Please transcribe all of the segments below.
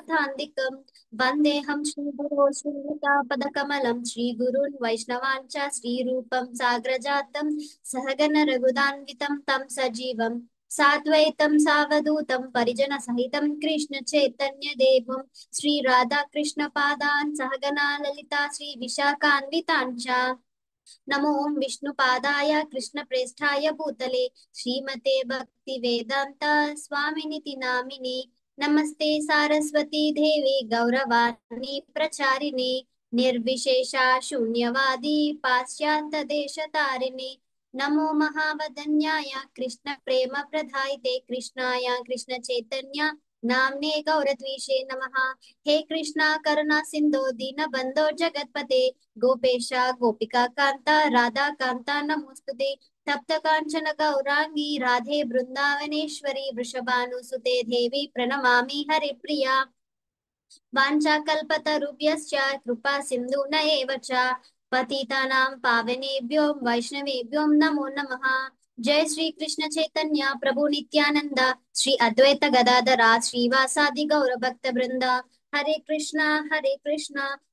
कथान्दिकं वन्देऽहं श्रीगुरो श्रीयुतापदकमलं श्रीगुरून् वैष्णवान् च श्रीरूपं साग्रजातं सहगण रघुनान्वितं तं सजीवं साद्वैतं सावधूतं परिजनसहितं कृष्ण चैतन्य देवं श्री राधा कृष्ण पादान् सहगना ललिता श्री विशाखान्वितान् च नमो विष्णुपादाय कृष्णप्रेष्ठाय भूतले श्रीमते भक्ति वेदांत स्वामिनिति नामिने नमस्ते सारस्वती देवी गौरवाणी प्रचारिणे निर्विशेषा शून्यवादी पाश्चात्य देश तारिणे नमो महावदन्याय कृष्ण प्रेम प्रदायते कृष्णाय कृष्ण चैतन्य नाम्ने गौरद्विषे नमः हे कृष्णा करुणा सिंधु दीनबंधो जगत्पते गोपेश गोपिका कांता राधा कांता नमोस्तुते तप्त कांचन गौरांगी राधे बृंदावनेश्वरी वृषभानुसुते देवी प्रणमामि हरिप्रिया वाञ्छाकल्पतरुभ्यश्च कृपा सिन्धुन एव च पतितानां पावनेभ्यो वैष्णवेभ्यो नमो नमः जय श्री कृष्ण चैतन्य प्रभु नित्यानंद श्री अद्वैत गदाधरा श्रीवासादि गौर भक्त वृंद हरे कृष्णा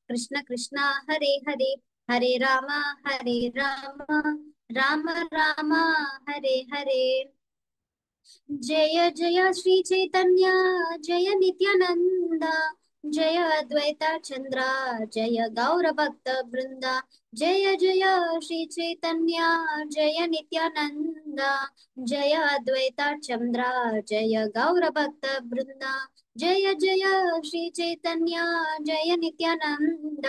कृष्ण कृष्णा हरे हरे हरे राम राम राम हरे हरे जय जय श्री चैतन्य जय नित्यानंद जय अद्वैता चंद्र जय गौर भक्त वृंदा जय जय श्री चैतन्य जय नित्यानंद जय अद्वैता चंद्र जय गौर भक्त वृंदा जय जय श्री चैतन्य जय नित्यानंद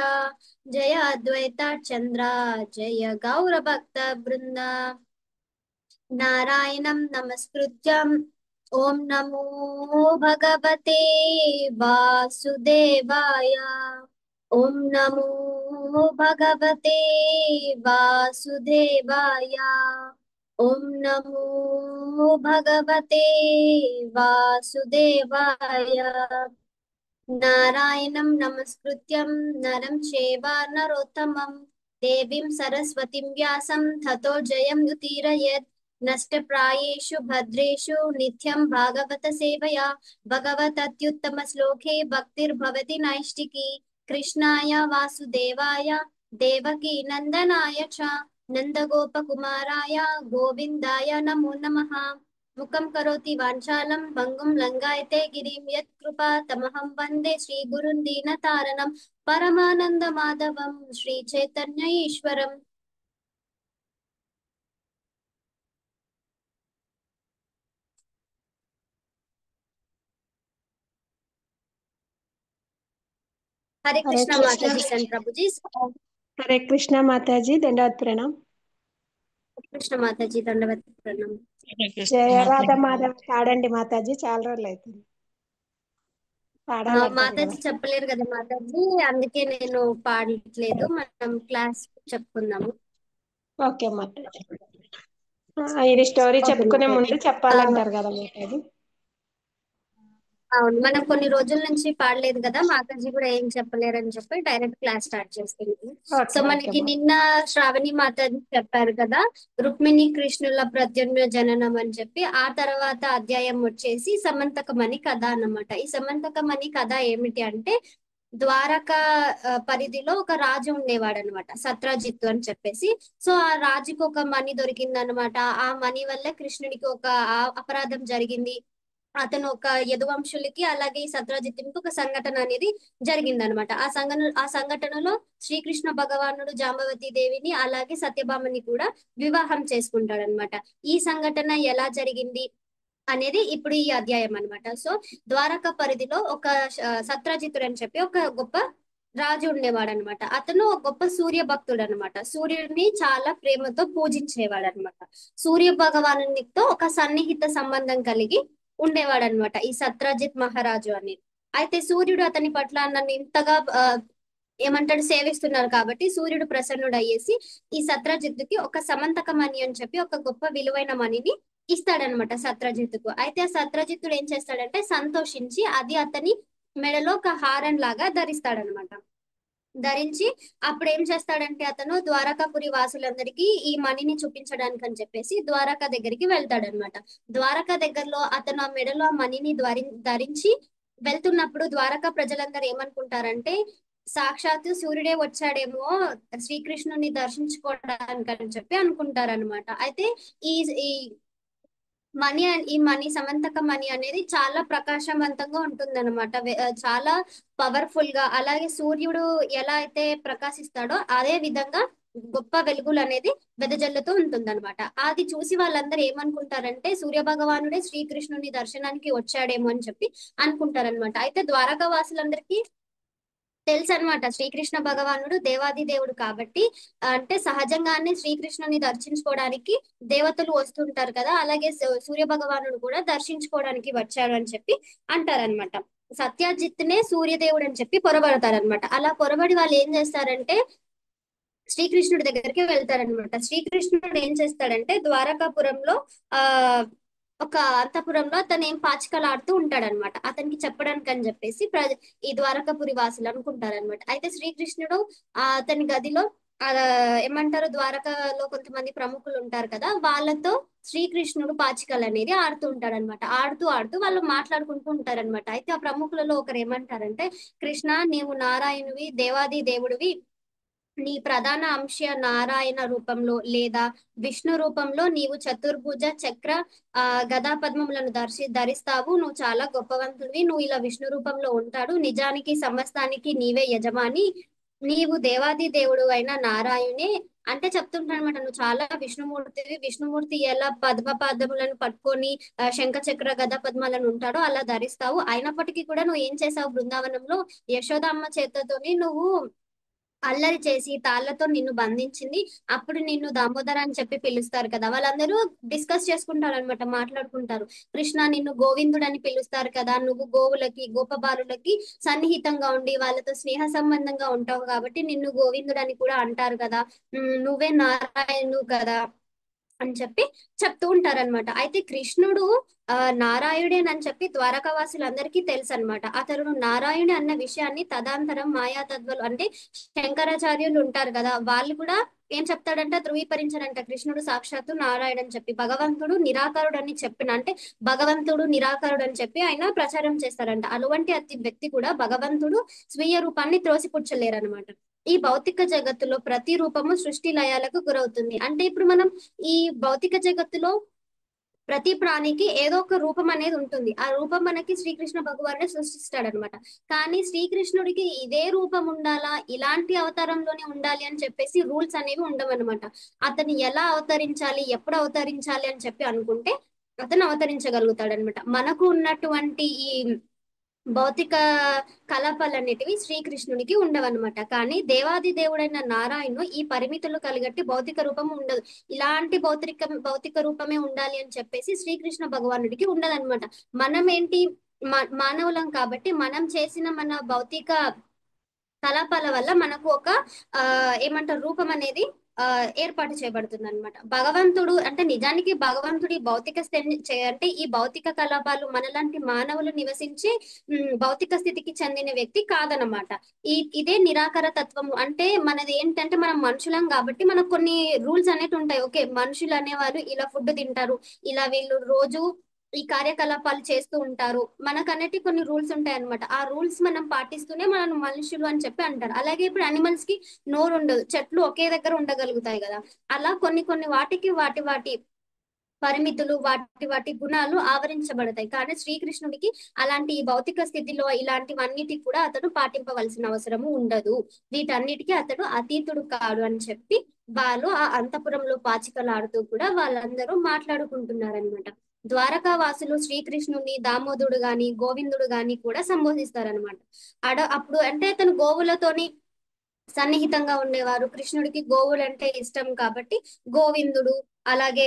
जय अद्वैता चंद्र जय गौर भक्त वृंदा नारायणं नमस्कृत्यं ॐ नमो भगवते वासुदेवाय ॐ नमो भगवते वासुदेवाय ॐ नमो भगवते वासुदेवाय नारायणं नमस्कृत्यं नरं चैव नरोत्तमं देवीं सरस्वतीं व्यासं ततो जयं उदीरयेत् नष्टप्रायेषु भद्रेषु नित्यं भागवत सेवया भगवतत्युत्तमश्लोके भक्तिर्भवति नैष्टिकी कृष्णाय वासुदेवाय देवकी नन्दनाय च नन्दगोपकुमाराय गोविन्दाय नमो नमः मुखं करोति वाञ्छालं भङ्गुं लङ्घयते गिरिं यत्कृपा तमहं वन्दे श्रीगुरुं दीनतारणं परमानन्दमाधवं श्रीचैतन्य ईश्वरम् हरे हरे कृष्णा कृष्णा माताजी सन प्रभु जी। हरे कृष्णा माताजी दंडवत प्रणाम। हरे कृष्ण माताजी दंडवत प्रणाम। जय राधा माधव పాడండి మాతాజీ, చాలా రోజులు అవుతుంది పాడాలంటారు కదా. మాతాజీ చెప్పలేరు కదా మాతాజీ, అందుకే నేను పాడట్లేదు. మనం క్లాస్ చెప్పుకుందాము. ఓకే మాతాజీ. ఇది స్టోరీ ఓకే చెప్పుకునే మాతాజీ. ముందు చెప్పాలంటారు కదా మాతాజీ. అవును, మనం కొన్ని రోజుల నుంచి పాడలేదు కదా, మాతాజీ కూడా ఏం చెప్పలేరు అని చెప్పి డైరెక్ట్ క్లాస్ స్టార్ట్ చేస్తుంది. సో ఓకే ఓకే మనకి మా నిన్న శ్రావణి మాతాజీ చెప్పారు కదా, రుక్మిణి కృష్ణుల ప్రద్యుమ్న జననం అని చెప్పి. ఆ తర్వాత అధ్యాయం వచ్చేసి సమంతకమణి కథ అన్నమాట. ఈ సమంతకమణి కథ ఏమిటి అంటే, ద్వారక పరిధిలో ఒక రాజు ఉండేవాడు అనమాట, సత్రజిత్తు అని చెప్పేసి. సో ఆ రాజుకి ఒక మణి దొరికింది అనమాట. ఆ మణి వల్ల కృష్ణుడికి ఒక అపరాధం జరిగింది. అతను ఒక యదువంశులకి అలాగే ఈ సత్రజిత్తునికి ఒక సంఘటన అనేది జరిగిందనమాట. ఆ సంఘటనలో శ్రీకృష్ణ భగవానుడు జాంబవతి దేవిని అలాగే సత్యభామని కూడా వివాహం చేసుకుంటాడనమాట. ఈ సంఘటన ఎలా జరిగింది అనేది ఇప్పుడు ఈ అధ్యాయం అన్నమాట. సో ద్వారక పరిధిలో ఒక సత్రజిత్తుడు అని చెప్పి ఒక గొప్ప రాజు ఉండేవాడు అనమాట. అతను ఒక గొప్ప సూర్య భక్తుడు అనమాట. సూర్యుడిని చాలా ప్రేమతో పూజించేవాడు అనమాట. సూర్య భగవానునితో ఒక సన్నిహిత సంబంధం కలిగి ఉండేవాడు అనమాట ఈ సత్రజిత్ మహారాజు అని. అయితే సూర్యుడు అతని పట్ల నన్ను ఇంతగా ఏమంటాడు సేవిస్తున్నారు కాబట్టి సూర్యుడు ప్రసన్నుడు అయ్యేసి ఈ సత్రజిత్తుకి ఒక సమంతక మణి అని చెప్పి ఒక గొప్ప విలువైన మణిని ఇస్తాడనమాట సత్రజిత్తుకు. అయితే ఆ సత్రజిత్తుడు ఏం చేస్తాడంటే సంతోషించి అది అతని మెడలో ఒక హారం లాగా ధరిస్తాడనమాట. ధరించి అప్పుడు ఏం చేస్తాడంటే అతను ద్వారకాపురి వాసులందరికీ ఈ మణిని చూపించడానికి అని చెప్పేసి ద్వారకా దగ్గరికి వెళ్తాడనమాట. ద్వారకా దగ్గరలో అతను ఆ మెడలో ఆ మణిని ధరించి వెళ్తున్నప్పుడు ద్వారకా ప్రజలందరూ ఏమనుకుంటారంటే సాక్షాత్తు సూర్యుడే వచ్చాడేమో శ్రీకృష్ణుని దర్శించుకోవడానికి అని చెప్పి అనుకుంటారనమాట. అయితే ఈ ఈ ఈ మణి సమంతక మణి అనేది చాలా ప్రకాశవంతంగా ఉంటుందన్నమాట. చాలా పవర్ఫుల్ గా, అలాగే సూర్యుడు ఎలా అయితే ప్రకాశిస్తాడో అదే విధంగా గొప్ప వెలుగులు అనేది వెదజల్లుతూ ఉంటుందన్నమాట. అది చూసి వాళ్ళందరూ ఏమనుకుంటారంటే సూర్య భగవానుడే శ్రీకృష్ణుని దర్శనానికి వచ్చాడేమో అని చెప్పి అనుకుంటారనమాట. అయితే ద్వారకా వాసులందరికీ తెలుసు అనమాట శ్రీకృష్ణ భగవానుడు దేవాది దేవుడు కాబట్టి, అంటే సహజంగానే శ్రీకృష్ణుని దర్శించుకోవడానికి దేవతలు వస్తుంటారు కదా, అలాగే సూర్య భగవానుడు కూడా దర్శించుకోవడానికి వచ్చాడు అని చెప్పి అంటారనమాట. సత్యజిత్నే సూర్యదేవుడు అని చెప్పి పొరబడతారనమాట. అలా పొరబడి వాళ్ళు ఏం చేస్తారంటే శ్రీకృష్ణుడి దగ్గరికి వెళ్తారనమాట. శ్రీకృష్ణుడు ఏం చేస్తాడంటే ద్వారకాపురంలో ఆ ఒక అంతపురంలో అతను ఏం పాచికలాడుతూ ఉంటాడనమాట. అతనికి చెప్పడానికి అని చెప్పేసి ఈ ద్వారకాపురి వాసులు అనుకుంటారనమాట. అయితే శ్రీకృష్ణుడు అతని గదిలో ఆ ఏమంటారు ద్వారకలో కొంతమంది ప్రముఖులు ఉంటారు కదా, వాళ్ళతో శ్రీకృష్ణుడు పాచికలు అనేది ఆడుతూ ఉంటాడనమాట. ఆడుతూ ఆడుతూ వాళ్ళు మాట్లాడుకుంటూ ఉంటారనమాట. అయితే ఆ ప్రముఖులలో ఒకరు ఏమంటారంటే, కృష్ణ నీవు నారాయణువి, దేవాది దేవుడివి, నీ ప్రధాన అంశ నారాయణ రూపంలో లేదా విష్ణు రూపంలో నీవు చతుర్భుజ చక్ర గదా పద్మములను ధరిస్తావు. నువ్వు చాలా గొప్పవంతుడివి. నువ్వు ఇలా విష్ణు రూపంలో ఉంటాడు. నిజానికి సమస్తానికి నీవే యజమాని. నీవు దేవాది దేవుడు అయిన నారాయణే అంటే చెప్తుంటానమాట. నువ్వు చాలా విష్ణుమూర్తివి. విష్ణుమూర్తి ఎలా పద్మ పాదములను పట్టుకొని శంఖ చక్ర గదా పద్మాలను ఉంటాడో అలా ధరిస్తావు. అయినప్పటికీ కూడా నువ్వు ఏం చేసావు బృందావనంలో, యశోదమ్మ చేతతోని నువ్వు అల్లరి చేసి తాళ్లతో నిన్ను బంధించింది. అప్పుడు నిన్ను దామోదర అని చెప్పి పిలుస్తారు కదా, వాళ్ళందరూ డిస్కస్ చేసుకుంటారు అనమాట, మాట్లాడుకుంటారు. కృష్ణ నిన్ను గోవిందుడు అని పిలుస్తారు కదా, నువ్వు గోవులకి గోపబాలులకి సన్నిహితంగా ఉండి వాళ్ళతో స్నేహ సంబంధంగా ఉంటావు కాబట్టి నిన్ను గోవిందుడు అని కూడా అంటారు కదా. నువ్వే నారాయణుడు కదా అని చెప్పి చెప్తూ ఉంటారనమాట. అయితే కృష్ణుడు నారాయణుడేనని చెప్పి ద్వారకావాసులందరికీ తెలుసు అనమాట. అతను నారాయణుడు అన్న విషయాన్ని తదాంతరం మాయా తత్వలు అంటే శంకరాచార్యులు ఉంటారు కదా, వాళ్ళు కూడా ఏం చెప్తాడంటే ధృవీకరించారంట కృష్ణుడు సాక్షాత్తు నారాయణ అని చెప్పి. భగవంతుడు నిరాకారుడు అని చెప్పిన అంటే భగవంతుడు నిరాకారుడు అని చెప్పి ఆయన ప్రచారం చేస్తారంట. అటువంటి అతి వ్యక్తి కూడా భగవంతుడు స్వీయ రూపాన్ని త్రోసిపుచ్చలేరనమాట. ఈ భౌతిక జగత్తులో ప్రతి రూపము సృష్టి లయాలకు గురవుతుంది. అంటే ఇప్పుడు మనం ఈ భౌతిక జగత్తులో ప్రతి ప్రాణికి ఏదో ఒక రూపం అనేది ఉంటుంది. ఆ రూపం మనకి శ్రీకృష్ణ భగవానే సృష్టిస్తాడనమాట. కానీ శ్రీకృష్ణుడికి ఇదే రూపం ఉండాలా, ఇలాంటి అవతారంలోనే ఉండాలి అని చెప్పేసి రూల్స్ అనేవి ఉండవన్నమాట. అతను ఎలా అవతరించాలి, ఎప్పుడు అవతరించాలి అని చెప్పి అనుకుంటే అతను అవతరించగలుగుతాడనమాట. మనకు ఉన్నటువంటి ఈ భౌతిక కలాపాలన్నిటివి శ్రీకృష్ణునికి ఉండవన్నమాట. కానీ దేవాది దేవుడైన నారాయణుడు ఈ పరిమితులు కలిగట్టి భౌతిక రూపం ఉండదు. ఇలాంటి భౌతిక రూపమే ఉండాలి అని చెప్పేసి శ్రీకృష్ణ భగవానుడికి ఉండదన్నమాట. మనం ఏంటి మానవులం కాబట్టి మనం చేసిన మన భౌతిక కలాపాల వల్ల మనకు ఒక ఏమంటారు రూపం అనేది ఏర్పాటు చేయబడుతుంది అనమాట. భగవంతుడు అంటే నిజానికి భగవంతుడి భౌతిక అంటే ఈ భౌతిక కలాపాలు మనలాంటి మానవులు నివసించి భౌతిక స్థితికి చెందిన వ్యక్తి కాదనమాట. ఇదే నిరాకార తత్వము. అంటే మనది ఏంటంటే మనం మనుషులం కాబట్టి మనకు కొన్ని రూల్స్ అనేవి ఉంటాయి. ఓకే, మనుషులు అనేవాళ్ళు ఇలా ఫుడ్ తింటారు, ఇలా వీళ్ళు రోజు ఈ కార్యకలాపాలు చేస్తూ ఉంటారు, మనకు అనేటి కొన్ని రూల్స్ ఉంటాయి అనమాట. ఆ రూల్స్ మనం పాటిస్తూనే మనం మనుషులు అని చెప్పి అంటారు. అలాగే ఇప్పుడు అనిమల్స్ కి నోరు ఉండదు, చెట్లు ఒకే దగ్గర ఉండగలుగుతాయి కదా. అలా కొన్ని కొన్ని వాటికి వాటి వాటి పరిమితులు, వాటి వాటి గుణాలు ఆవరించబడతాయి. కానీ శ్రీకృష్ణుడికి అలాంటి ఈ భౌతిక స్థితిలో ఇలాంటివన్నిటి కూడా అతడు పాటింపవలసిన అవసరము ఉండదు. వీటన్నిటికీ అతడు అతీతుడు కాడు అని చెప్పి వాళ్ళు ఆ అంతపురంలో పాచికలాడుతూ కూడా వాళ్ళందరూ మాట్లాడుకుంటున్నారనమాట. ద్వారకా వాసులు శ్రీకృష్ణుని దామోదుడు గాని గోవిందుడు గాని కూడా సంబోధిస్తారనమాట. అప్పుడు అంటే అతను గోవులతోని సన్నిహితంగా ఉండేవారు. కృష్ణుడికి గోవులు అంటే ఇష్టం కాబట్టి గోవిందుడు, అలాగే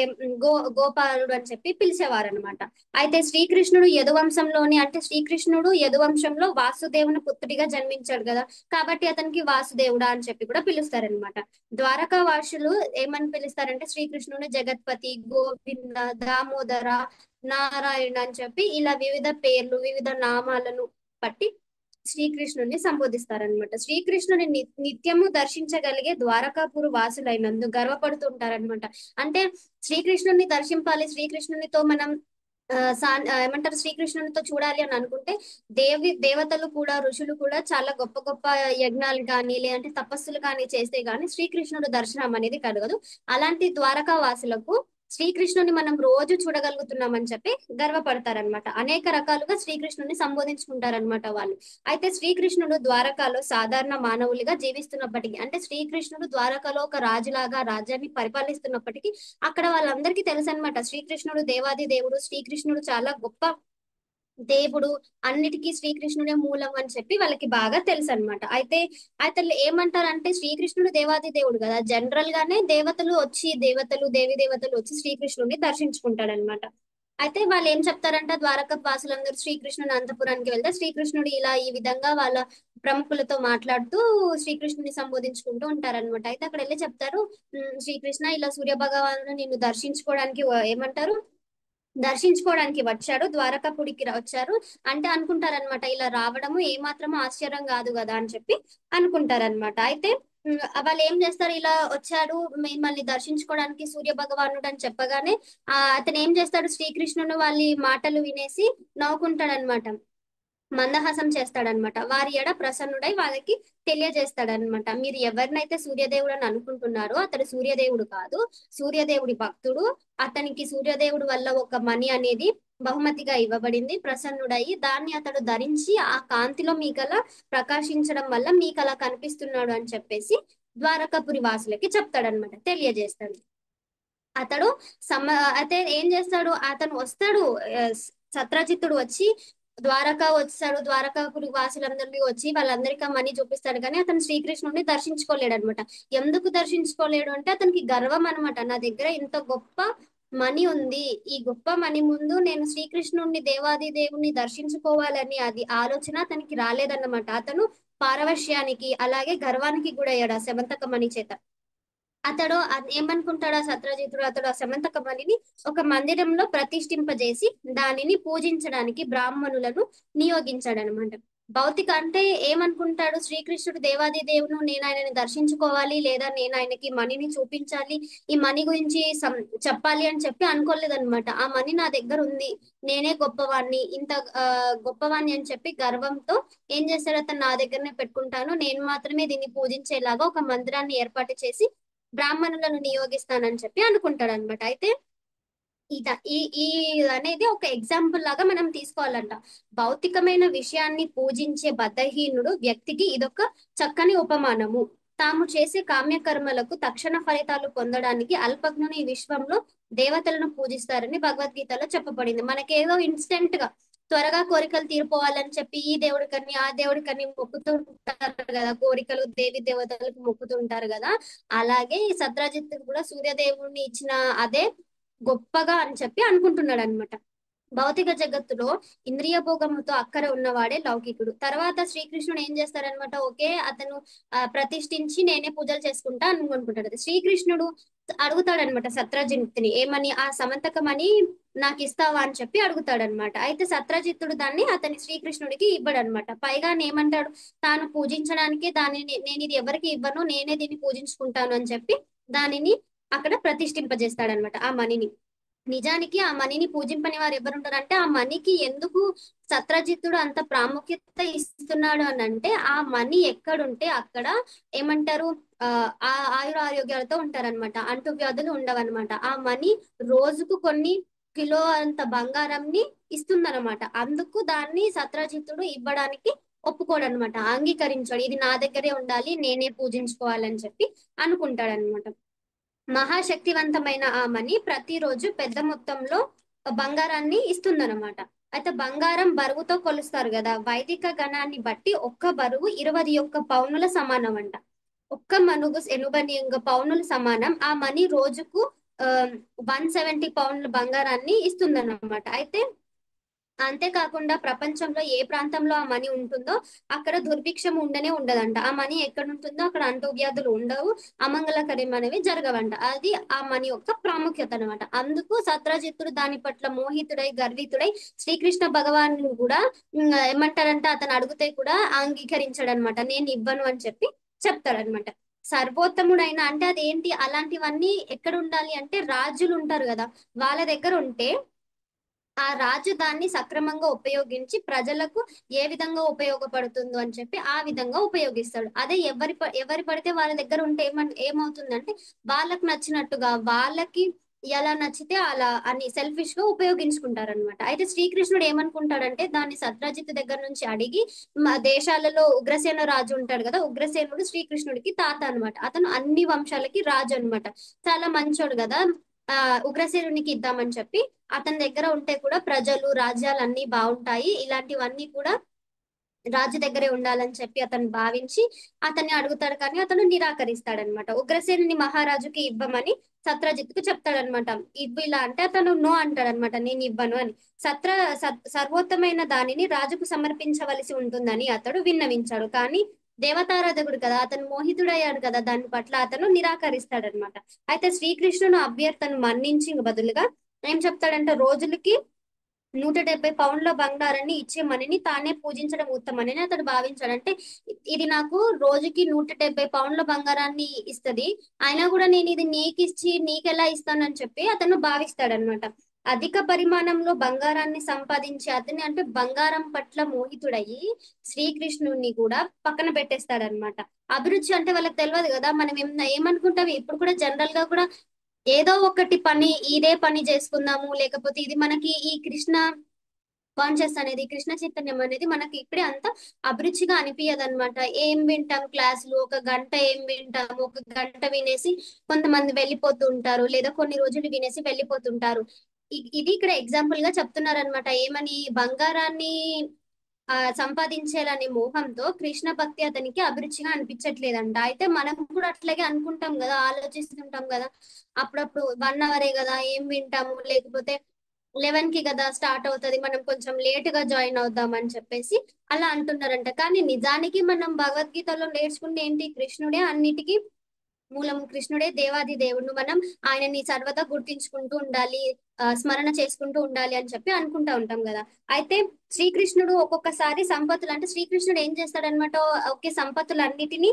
గోపాలుడు అని చెప్పి పిలిచేవారు అనమాట. అయితే శ్రీకృష్ణుడు యదువంశంలోని అంటే శ్రీకృష్ణుడు యదువంశంలో వాసుదేవుని పుత్రుడిగా జన్మించాడు కదా, కాబట్టి అతనికి వాసుదేవుడా అని చెప్పి కూడా పిలుస్తారనమాట. ద్వారకా వాసులు ఏమని పిలుస్తారంటే శ్రీకృష్ణుని జగత్పతి, గోవింద, దామోదర, నారాయణ అని చెప్పి ఇలా వివిధ పేర్లు వివిధ నామాలను పట్టి శ్రీకృష్ణుని సంబోధిస్తారనమాట. శ్రీకృష్ణుని నిత్యము దర్శించగలిగే ద్వారకాపురు వాసులైనందు గర్వపడుతుంటారనమాట. అంటే శ్రీకృష్ణుని దర్శింపాలి, శ్రీకృష్ణునితో మనం ఏమంటారు శ్రీకృష్ణునితో చూడాలి అని అనుకుంటే దేవతలు కూడా ఋషులు కూడా చాలా గొప్ప గొప్ప యజ్ఞాలు కానీ లేదంటే తపస్సులు కానీ చేస్తే గానీ శ్రీకృష్ణుడు దర్శనం అనేది కలగదు. అలాంటి ద్వారకా వాసులకు శ్రీకృష్ణుని మనం రోజు చూడగలుగుతున్నామని చెప్పి గర్వపడతారనమాట. అనేక రకాలుగా శ్రీకృష్ణుని సంబోధించుకుంటారనమాట వాళ్ళు. అయితే శ్రీకృష్ణుడు ద్వారకాలో సాధారణ మానవులుగా జీవిస్తున్నప్పటికీ, అంటే శ్రీకృష్ణుడు ద్వారకాలో ఒక రాజులాగా రాజ్యాన్ని పరిపాలిస్తున్నప్పటికీ అక్కడ వాళ్ళందరికీ తెలుసు అనమాట, శ్రీకృష్ణుడు దేవాది దేవుడు, శ్రీకృష్ణుడు చాలా గొప్ప దేవుడు, అన్నిటికీ శ్రీకృష్ణుడే మూలం అని చెప్పి వాళ్ళకి బాగా తెలుసు అనమాట. అయితే ఏమంటారంటే శ్రీకృష్ణుడు దేవాది దేవుడు కదా, జనరల్ గానే దేవి దేవతలు వచ్చి శ్రీకృష్ణుడిని దర్శించుకుంటాడనమాట. అయితే వాళ్ళు ఏం చెప్తారంట, ద్వారకా వాసులందరూ శ్రీకృష్ణుని అంతపురానికి వెళ్తే శ్రీకృష్ణుడు ఇలా ఈ విధంగా వాళ్ళ ప్రముఖులతో మాట్లాడుతూ శ్రీకృష్ణుని సంబోధించుకుంటూ ఉంటారనమాట. అయితే అక్కడ వెళ్ళి చెప్తారు, శ్రీకృష్ణ ఇలా సూర్య భగవానుడు నిన్ను దర్శించుకోవడానికి దర్శించుకోవడానికి వచ్చాడు, ద్వారకాపుడికి వచ్చారు అంటే అనుకుంటారనమాట. ఇలా రావడము ఏమాత్రం ఆశ్చర్యం కాదు కదా అని చెప్పి అనుకుంటారనమాట. అయితే వాళ్ళు ఏం చేస్తారు, ఇలా వచ్చాడు మిమ్మల్ని దర్శించుకోవడానికి సూర్య భగవానుడు అని చెప్పగానే అతను ఏం చేస్తాడు, శ్రీకృష్ణుడు వాళ్ళ మాటలు వినేసి నవ్వుకుంటాడనమాట, మందహాసం చేస్తాడనమాట. వారి ఎడ ప్రసన్నుడై వాళ్ళకి తెలియజేస్తాడనమాట, మీరు ఎవరినైతే సూర్యదేవుడు అని అనుకుంటున్నారో అతడు సూర్యదేవుడు కాదు, సూర్యదేవుడి భక్తుడు. అతనికి సూర్యదేవుడు వల్ల ఒక మణి అనేది బహుమతిగా ఇవ్వబడింది. ప్రసన్నుడయి దాన్ని అతడు ధరించి ఆ కాంతిలో మీకలా ప్రకాశించడం వల్ల మీకు అలా కనిపిస్తున్నాడు అని చెప్పేసి ద్వారకాపురి వాసులకి చెప్తాడనమాట, తెలియజేస్తాడు. అతడు సమ అయితే ఏం చేస్తాడు, అతను వస్తాడు, సత్రజిత్తుడు వచ్చి ద్వారకా వచ్చాడు, ద్వారకాపురి వాసులందరికీ వచ్చి వాళ్ళందరికీ ఆ మనీ చూపిస్తాడు, కానీ అతను శ్రీకృష్ణుడిని దర్శించుకోలేడు అనమాట. ఎందుకు దర్శించుకోలేడు అంటే అతనికి గర్వం అనమాట, నా దగ్గర ఇంత గొప్ప మణి ఉంది, ఈ గొప్ప మణి ముందు నేను శ్రీకృష్ణుడిని దేవాది దేవుణ్ణి దర్శించుకోవాలని అది ఆలోచన అతనికి రాలేదన్నమాట. అతను పారవశ్యానికి అలాగే గర్వానికి కూడా అయ్యాడు ఆ శమంతక మణి చేత. అతడు ఏమనుకుంటాడు, ఆ సత్రజితుడు అతడు ఆ సమంతకమణిని ఒక మందిరంలో ప్రతిష్ఠింపజేసి దానిని పూజించడానికి బ్రాహ్మణులను నియోగించాడనమాట. భౌతిక అంటే ఏమనుకుంటాడు, శ్రీకృష్ణుడు దేవాది దేవుడు, నేను ఆయనని దర్శించుకోవాలి లేదా నేను ఆయనకి మణిని చూపించాలి, ఈ మణి గురించి చెప్పాలి అని చెప్పి అనుకోలేదన్నమాట. ఆ మణి నా దగ్గర ఉంది, నేనే గొప్పవాణ్ణి, ఇంత గొప్పవాణ్ణి అని చెప్పి గర్వంతో ఏం చేస్తాడు, అతను నా దగ్గరనే పెట్టుకుంటాను, నేను మాత్రమే దీన్ని పూజించేలాగా ఒక మందిరాన్ని ఏర్పాటు చేసి బ్రాహ్మణులను నియోగిస్తానని చెప్పి అనుకుంటాడు అనమాట. అయితే ఇద ఈ ఈ అనేది ఒక ఎగ్జాంపుల్ లాగా మనం తీసుకోవాలంట. భౌతికమైన విషయాన్ని పూజించే బద్ధహీనుడు వ్యక్తికి ఇదొక చక్కని ఉపమానము. తాము చేసే కామ్యకర్మలకు తక్షణ ఫలితాలు పొందడానికి అల్పజ్ఞుని ఈ విశ్వంలో దేవతలను పూజిస్తారని భగవద్గీతలో చెప్పబడింది. మనకేదో ఇన్స్టెంట్ గా త్వరగా కోరికలు తీరిపోవాలని చెప్పి ఈ దేవుడికని ఆ దేవుడికని మొక్కుతుంటారు కదా, కోరికలు దేవి దేవతలకు మొక్కుతుంటారు కదా. అలాగే ఈ సత్రజిత్ కూడా సూర్యదేవుడిని ఇచ్చిన అదే గొప్పగా అని చెప్పి అనుకుంటున్నాడు అనమాట. భౌతిక జగత్తులో ఇంద్రియ భోగముతో అక్కర ఉన్నవాడే లౌకికుడు. తర్వాత శ్రీకృష్ణుడు ఏం చేస్తారనమాట, ఓకే అతను ప్రతిష్ఠించి నేనే పూజలు చేసుకుంటా అనుకుంటాడు. శ్రీకృష్ణుడు అడుగుతాడనమాట సత్రజిత్తుని, ఏమని, ఆ సమంతకమని నాకు ఇస్తావా అని చెప్పి అడుగుతాడనమాట. అయితే సత్రజిత్తుడు దాన్ని అతని శ్రీకృష్ణుడికి ఇవ్వడనమాట. పైగా ఏమంటాడు, తాను పూజించడానికి దానిని నేను ఇది ఎవరికి ఇవ్వను, నేనే దీన్ని పూజించుకుంటాను అని చెప్పి దానిని అక్కడ ప్రతిష్ఠింపజేస్తాడనమాట ఆ మణిని. నిజానికి ఆ మనీని పూజింపని వారు ఎవరుంటారంటే, ఆ మనీకి ఎందుకు సత్రజిత్తుడు అంత ప్రాముఖ్యత ఇస్తున్నాడు అని అంటే, ఆ మనీ ఎక్కడుంటే అక్కడ ఏమంటారు, ఆ ఆయుర ఆరోగ్యాలతో ఉంటారనమాట, అంటు వ్యాధులు ఉండవన్నమాట. ఆ మనీ రోజుకు కొన్ని కిలో అంత బంగారంని ఇస్తుందన్నమాట. అందుకు దాన్ని సత్రజిత్తుడు ఇవ్వడానికి ఒప్పుకోడనమాట, అంగీకరించాడు, ఇది నా దగ్గరే ఉండాలి, నేనే పూజించుకోవాలని చెప్పి అనుకుంటాడనమాట. మహాశక్తివంతమైన ఆమని ప్రతిరోజు పెద్ద మొత్తంలో బంగారాన్ని ఇస్తుందన్నమాట. అయితే బంగారం బరువుతో కొలుస్తారు కదా, వైదిక గణాన్ని బట్టి ఒక్క బరువు 21 పౌనుల సమానం అంట. ఒక్క మనుగు 81 పౌనుల సమానం. ఆ మనీ రోజుకు 170 పౌండ్ల బంగారాన్ని ఇస్తుందన్నమాట. అయితే అంతేకాకుండా ప్రపంచంలో ఏ ప్రాంతంలో ఆ మనీ ఉంటుందో అక్కడ దుర్భిక్షం ఉండనే ఉండదంట. ఆ మనీ ఎక్కడ ఉంటుందో అక్కడ అంటువ్యాధులు ఉండవు, అమంగళకరమైనవి జరగవంట. అది ఆ మనీ యొక్క ప్రాముఖ్యత అనమాట. అందుకు సత్రజిత్తుడు దాని పట్ల మోహితుడై గర్వితుడై శ్రీకృష్ణ భగవాను కూడా ఏమంటారంటే, అతను అడిగితే కూడా అంగీకరించాడనమాట, నేను ఇవ్వను అని చెప్పి చెప్తాడనమాట. సర్వోత్తముడైన అంటే అదేంటి, అలాంటివన్నీ ఎక్కడ ఉండాలి అంటే రాజులు ఉంటారు కదా వాళ్ళ దగ్గర ఉంటే ఆ రాజు దాన్ని సక్రమంగా ఉపయోగించి ప్రజలకు ఏ విధంగా ఉపయోగపడుతుందో అని చెప్పి ఆ విధంగా ఉపయోగిస్తాడు. అదే ఎవరి పడితే వాళ్ళ దగ్గర ఉంటే ఏమవుతుందంటే వాళ్ళకి నచ్చినట్టుగా వాళ్ళకి ఎలా నచ్చితే అలా అని సెల్ఫిష్ గా ఉపయోగించుకుంటారనమాట. అయితే శ్రీకృష్ణుడు ఏమనుకుంటాడంటే దాన్ని సత్రజిత్ దగ్గర నుంచి అడిగి దేశాలలో ఉగ్రసేన రాజు ఉంటాడు కదా, ఉగ్రసేనుడు శ్రీకృష్ణుడికి తాత అన్నమాట. అతను అన్ని వంశాలకి రాజు అన్నమాట. చాలా మంచోడు కదా. ఆ ఉగ్రసేనునికి ఇద్దామని చెప్పి అతని దగ్గర ఉంటే కూడా ప్రజలు రాజ్యాలు అన్ని బాగుంటాయి, ఇలాంటివన్నీ కూడా రాజు దగ్గరే ఉండాలని చెప్పి అతను భావించి అతన్ని అడుగుతాడు, కానీ అతను నిరాకరిస్తాడనమాట. ఉగ్రసేనుని మహారాజుకి ఇవ్వమని సత్రజిత్కు చెప్తాడనమాట. ఇవ్వు ఇలా అంటే అతను నో అంటాడనమాట, నేను ఇవ్వను అని. సర్వోత్తమైన దానిని రాజుకు సమర్పించవలసి ఉంటుందని అతడు విన్నవించాడు. కానీ దేవతారాధకుడు కదా, అతను మోహితుడయ్యాడు కదా, దాని పట్ల అతను నిరాకరిస్తాడనమాట. అయితే శ్రీకృష్ణుని అభ్యర్థను మన్నించి బదులుగా ఏం చెప్తాడంటే రోజులకి 170 పౌండ్ల బంగారాన్ని ఇచ్చే మనని తానే పూజించడం ఉత్తమని అతడు భావించాడు. అంటే ఇది నాకు రోజుకి 170 పౌండ్ల బంగారాన్ని ఇస్తది, అయినా కూడా నేను ఇది నీకు ఇచ్చి నీకెలా ఇస్తానని చెప్పి అతను భావిస్తాడనమాట. అధిక పరిమాణంలో బంగారాన్ని సంపాదించి అతని అంటే బంగారం పట్ల మోహితుడయ్యి శ్రీకృష్ణుని కూడా పక్కన పెట్టేస్తాడనమాట. అభిరుచి అంటే వాళ్ళకి తెలియదు కదా, మనం ఏమనుకుంటాం ఇప్పుడు కూడా జనరల్ గా కూడా ఏదో ఒకటి పని, ఇదే పని చేసుకుందాము, లేకపోతే ఇది మనకి ఈ కృష్ణ కాన్షియస్ అనేది, కృష్ణ చైతన్యం అనేది మనకి ఇప్పుడే అంత అభిరుచిగా అనిపించదు అనమాట. ఏం వింటాం క్లాసులు, ఒక గంట ఏం వింటాము, ఒక గంట వినేసి కొంతమంది వెళ్ళిపోతూ ఉంటారు, లేదా కొన్ని రోజులు వినేసి వెళ్ళిపోతుంటారు. ఇది ఇక్కడ ఎగ్జాంపుల్ గా చెప్తున్నారనమాట. ఏమని బంగారాన్ని సంపాదించాలనే మోహంతో కృష్ణ భక్తి అతనికి అభిరుచిగా అనిపించట్లేదంట. అయితే మనం కూడా అట్లాగే అనుకుంటాం కదా, ఆలోచిస్తుంటాం కదా, అప్పుడప్పుడు 1 అవరే కదా ఏం వింటాము, లేకపోతే 11 కి కదా స్టార్ట్ అవుతది, మనం కొంచెం లేట్ గా జాయిన్ అవుదాం అని చెప్పేసి అలా అంటున్నారంట. కానీ నిజానికి మనం భగవద్గీతలో నేర్చుకుంటే ఏంటి, కృష్ణుడే అన్నిటికీ మూలం, కృష్ణుడే దేవాది దేవుడు, మనం ఆయనని సర్వదా గుర్తించుకుంటూ ఉండాలి, స్మరణ చేసుకుంటూ ఉండాలి అని చెప్పి అనుకుంటా ఉంటాం కదా. అయితే శ్రీకృష్ణుడు ఒక్కొక్కసారి సంపత్తులు అంటే శ్రీకృష్ణుడు ఏం చేస్తాడనమాట, ఒకే సంపత్తులన్నిటినీ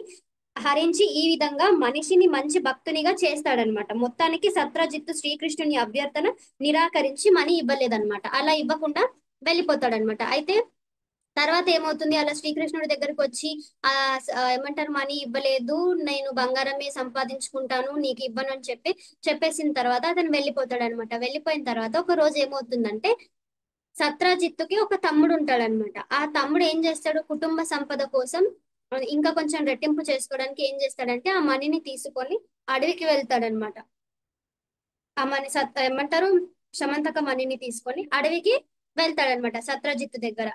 హరించి ఈ విధంగా మనిషిని మంచి భక్తునిగా చేస్తాడనమాట. మొత్తానికి సత్రజిత్తు శ్రీకృష్ణుని అభ్యర్థన నిరాకరించి మనీ ఇవ్వలేదన్నమాట. అలా ఇవ్వకుండా వెళ్ళిపోతాడనమాట. అయితే తర్వాత ఏమవుతుంది, అలా శ్రీకృష్ణుడి దగ్గరకు వచ్చి ఏమంటారు, మనీ ఇవ్వలేదు, నేను బంగారమే సంపాదించుకుంటాను, నీకు ఇవ్వను అని చెప్పేసిన తర్వాత అతను వెళ్ళిపోతాడు అనమాట. వెళ్ళిపోయిన తర్వాత ఒక రోజు ఏమవుతుందంటే సత్రజిత్తుకి ఒక తమ్ముడు ఉంటాడనమాట. ఆ తమ్ముడు ఏం చేస్తాడు, కుటుంబ సంపద కోసం ఇంకా కొంచెం రెట్టింపు చేసుకోవడానికి ఏం చేస్తాడంటే ఆ మనీని తీసుకొని అడవికి వెళ్తాడనమాట. ఆ మనీ ఏమంటారు, సమంతక మనీని తీసుకొని అడవికి వెళ్తాడనమాట సత్రజిత్తు దగ్గర.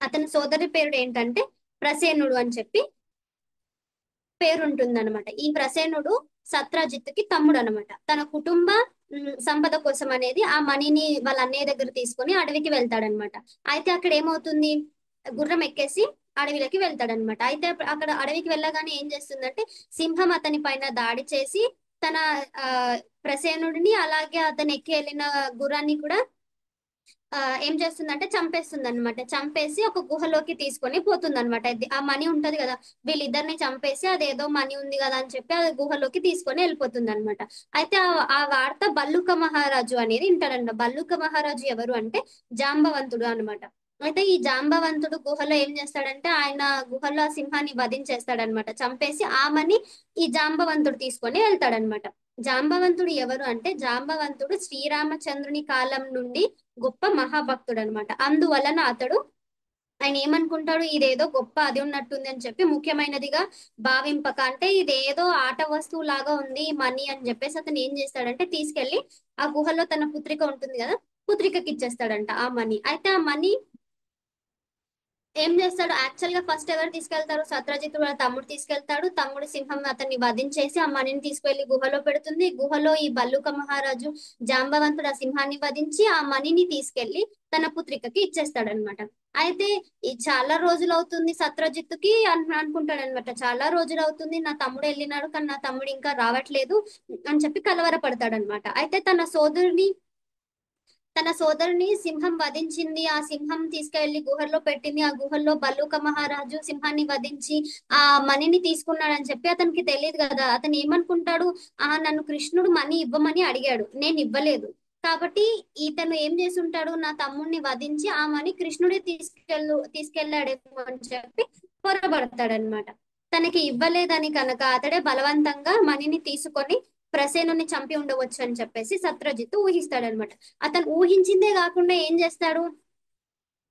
అతని సోదరి పేరు ఏంటంటే ప్రసేనుడు అని చెప్పి పేరుంటుందన్నమాట. ఈ ప్రసేనుడు సత్రజిత్తుకి తమ్ముడు అనమాట. తన కుటుంబ సంపద కోసం అనేది ఆ మనీని వాళ్ళ అన్నయ్య దగ్గర తీసుకొని అడవికి వెళ్తాడనమాట. అయితే అక్కడ ఏమవుతుంది, గుర్రం ఎక్కేసి అడవిలోకి వెళ్తాడనమాట. అయితే అక్కడ అడవికి వెళ్ళగానే ఏం చేస్తుందంటే సింహం అతని పైన దాడి చేసి తన ఆ ప్రసేనుడిని అలాగే అతను ఎక్కి వెళ్ళిన గుర్రాన్ని కూడా ఏం చేస్తుందంటే చంపేస్తుంది అనమాట. చంపేసి ఒక గుహలోకి తీసుకొని పోతుంది అనమాట. ఆ మనీ ఉంటది కదా, వీళ్ళిద్దరిని చంపేసి అదేదో మనీ ఉంది కదా అని చెప్పి ఆ గుహలోకి తీసుకొని వెళ్ళిపోతుంది అనమాట. అయితే ఆ వార్త బల్లుక మహారాజు అనేది వింటాడంట. బల్లుక మహారాజు ఎవరు అంటే జాంబవంతుడు అనమాట. అయితే ఈ జాంబవంతుడు గుహలో ఏం చేస్తాడంటే ఆయన గుహలో ఆ సింహాన్ని వధించేస్తాడనమాట. చంపేసి ఆమెని ఈ జాంబవంతుడు తీసుకొని వెళ్తాడనమాట. జాంబవంతుడు ఎవరు అంటే జాంబవంతుడు శ్రీరామచంద్రుని కాలం నుండి గొప్ప మహాభక్తుడు అనమాట. అందువలన అతడు ఆయన ఏమనుకుంటాడు, ఇదేదో గొప్ప అది ఉన్నట్టుంది అని చెప్పి ముఖ్యమైనదిగా భావింపక, అంటే ఇదేదో ఆట వస్తువు లాగా ఉంది ఈ మనీ అని చెప్పేసి అతను ఏం చేస్తాడంటే తీసుకెళ్లి ఆ గుహలో తన పుత్రిక ఉంటుంది కదా, పుత్రికకి ఇచ్చేస్తాడంట ఆ మనీ. అయితే ఆ మనీ ఏం చేస్తాడు, యాక్చువల్ గా ఫస్ట్ ఎవరు తీసుకెళ్తారు, సత్రజిత్ వాళ్ళ తమ్ముడు తీసుకెళ్తాడు. తమ్ముడు సింహం అతన్ని వధించేసి ఆ మనీని తీసుకెళ్లి గుహలో పెడుతుంది. గుహలో ఈ బల్లుక మహారాజు జాంబవంతుడు ఆ సింహాన్ని వధించి ఆ మనీని తీసుకెళ్లి తన పుత్రికకి ఇచ్చేస్తాడనమాట. అయితే ఈ చాలా రోజులు అవుతుంది సత్రజిత్తుకి అనుకుంటాడు అనమాట, చాలా రోజులు అవుతుంది నా తమ్ముడు వెళ్ళినాడు కానీ నా తమ్ముడు ఇంకా రావట్లేదు అని చెప్పి కలవరపడతాడు అనమాట. అయితే తన సోదరుని సింహం వధించింది, ఆ సింహం తీసుకెళ్లి గుహల్లో పెట్టింది, ఆ గుహల్లో బల్లూక మహారాజు సింహాన్ని వధించి ఆ మనీని తీసుకున్నాడని చెప్పి అతనికి తెలియదు కదా. అతను ఏమనుకుంటాడు, నన్ను కృష్ణుడు మనీ ఇవ్వమని అడిగాడు, నేను ఇవ్వలేదు, కాబట్టి ఇతను ఏం చేసి ఉంటాడు, నా తమ్ముడిని వధించి ఆ మణి కృష్ణుడే తీసుకెళ్ళాడేమో అని చెప్పి పొరబడతాడనమాట. తనకి ఇవ్వలేదని కనుక అతడే బలవంతంగా మణిని తీసుకొని ప్రసేనుని చంపి ఉండవచ్చు అని చెప్పేసి సత్రజిత్ ఊహిస్తాడనమాట. అతను ఊహించిందే కాకుండా ఏం చేస్తాడు,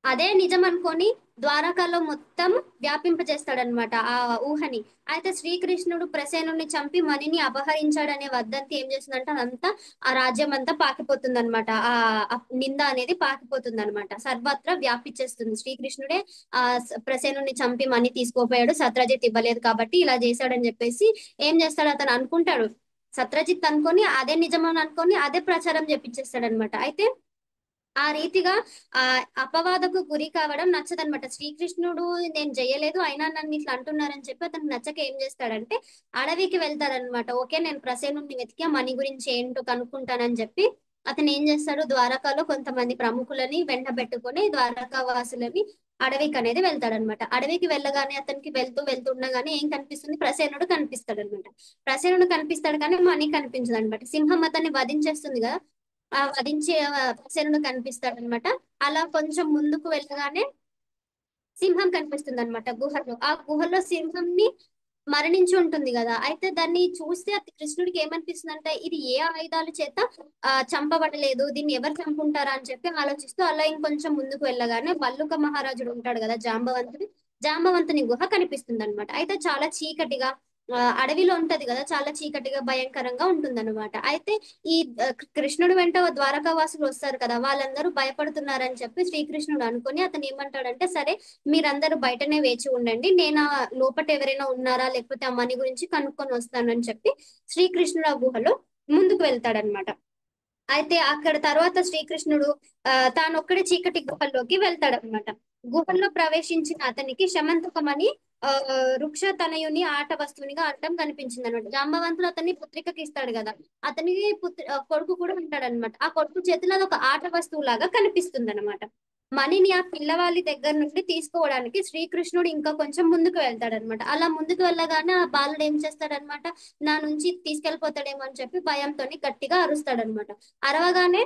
అదే నిజం అనుకొని ద్వారకాలో మొత్తం వ్యాపింపజేస్తాడనమాట ఆ ఊహని. అయితే శ్రీకృష్ణుడు ప్రసేనుని చంపి మణిని అపహరించాడనే వదంతి ఏం చేస్తుందంటే అదంతా ఆ రాజ్యం అంతా పాకిపోతుంది అనమాట. ఆ నింద అనేది పాకిపోతుంది అనమాట, సర్వత్రా వ్యాపించేస్తుంది. శ్రీకృష్ణుడే ప్రసేనుని చంపి మణి తీసుకోపోయాడు, సత్రజిత్ ఇవ్వలేదు కాబట్టి ఇలా చేశాడని చెప్పేసి ఏం చేస్తాడు, అతను అనుకుంటాడు. సత్రజిత్ అనుకొని అదే నిజమని అనుకొని అదే ప్రచారం చేపించేస్తాడనమాట. అయితే ఆ రీతిగా ఆ అపవాదకు గురి కావడం నచ్చదనమాట. శ్రీకృష్ణుడు నేను చేయలేదు అయినా నన్ను ఇట్లా అంటున్నారని చెప్పి అతను నచ్చక ఏం చేస్తాడంటే అడవికి వెళ్తాడనమాట. ఓకే, నేను ప్రసేనుడిని వెతికి ఆ మణి గురించి ఏంటో కనుక్కుంటానని చెప్పి అతను ఏం చేస్తాడు, ద్వారకాలో కొంతమంది ప్రముఖులని వెంట పెట్టుకొని ద్వారకా వాసులని అడవికి అనేది వెళ్తాడనమాట. అడవికి వెళ్ళగానే అతనికి వెళ్తూ వెళ్తుండగానే ఏం కనిపిస్తుంది, ప్రసేనుడు కనిపిస్తాడు అనమాట. ప్రసేనుడు కనిపిస్తాడు కానీ మణి కనిపించదు అనమాట. సింహం అతన్ని వధించేస్తుంది కదా, ఆ వధించే ప్రసేనుడు కనిపిస్తాడనమాట. అలా కొంచెం ముందుకు వెళ్ళగానే సింహం కనిపిస్తుంది అనమాట గుహలో. ఆ గుహలో సింహంని మరణించి ఉంటుంది కదా. అయితే దాన్ని చూస్తే కృష్ణుడికి ఏమనిపిస్తుంది అంటే ఇది ఏ ఆయుధాల చేత చంపబడలేదు, దీన్ని ఎవరు చంపుంటారా అని చెప్పి ఆలోచిస్తూ అలా ఇంకొంచెం ముందుకు వెళ్ళగానే భల్లుక మహారాజుడు ఉంటాడు కదా, జాంబవంతుడి. జాంబవంతుని గుహ కనిపిస్తుంది అనమాట. అయితే చాలా చీకటిగా అడవిలో ఉంటది కదా, చాలా చీకటిగా భయంకరంగా ఉంటుంది. అయితే ఈ కృష్ణుడు వెంట ద్వారకావాసులు వస్తారు కదా, వాళ్ళందరూ భయపడుతున్నారని చెప్పి శ్రీకృష్ణుడు అనుకొని అతను ఏమంటాడంటే సరే, మీరందరూ బయటనే వేచి ఉండండి, నేను లోపట ఎవరైనా ఉన్నారా లేకపోతే ఆ మణి గురించి కనుక్కొని వస్తానని చెప్పి శ్రీకృష్ణుడు ఆ గుహలో ముందుకు వెళ్తాడనమాట. అయితే అక్కడ తర్వాత శ్రీకృష్ణుడు తానొక్కడే చీకటి గుహల్లోకి వెళ్తాడనమాట. గుహల్లో ప్రవేశించిన అతనికి శమంతకమని ఆ వృక్ష తనయుని ఆట వస్తువునిగా అడ్డం కనిపించింది అనమాట. జాంబవంతుడు అతన్ని పుత్రికకి ఇస్తాడు కదా, అతనికి కొడుకు కూడా ఉంటాడనమాట. ఆ కొడుకు చేతిలో అది ఒక ఆట వస్తువు లాగా కనిపిస్తుంది అనమాట. మణిని ఆ పిల్లవాళ్ళ దగ్గర నుండి తీసుకోవడానికి శ్రీకృష్ణుడు ఇంకా కొంచెం ముందుకు వెళ్తాడనమాట. అలా ముందుకు వెళ్ళగానే ఆ బాలుడు ఏం చేస్తాడనమాట, నా నుంచి తీసుకెళ్లిపోతాడేమో అని చెప్పి భయంతో గట్టిగా అరుస్తాడనమాట. అరవగానే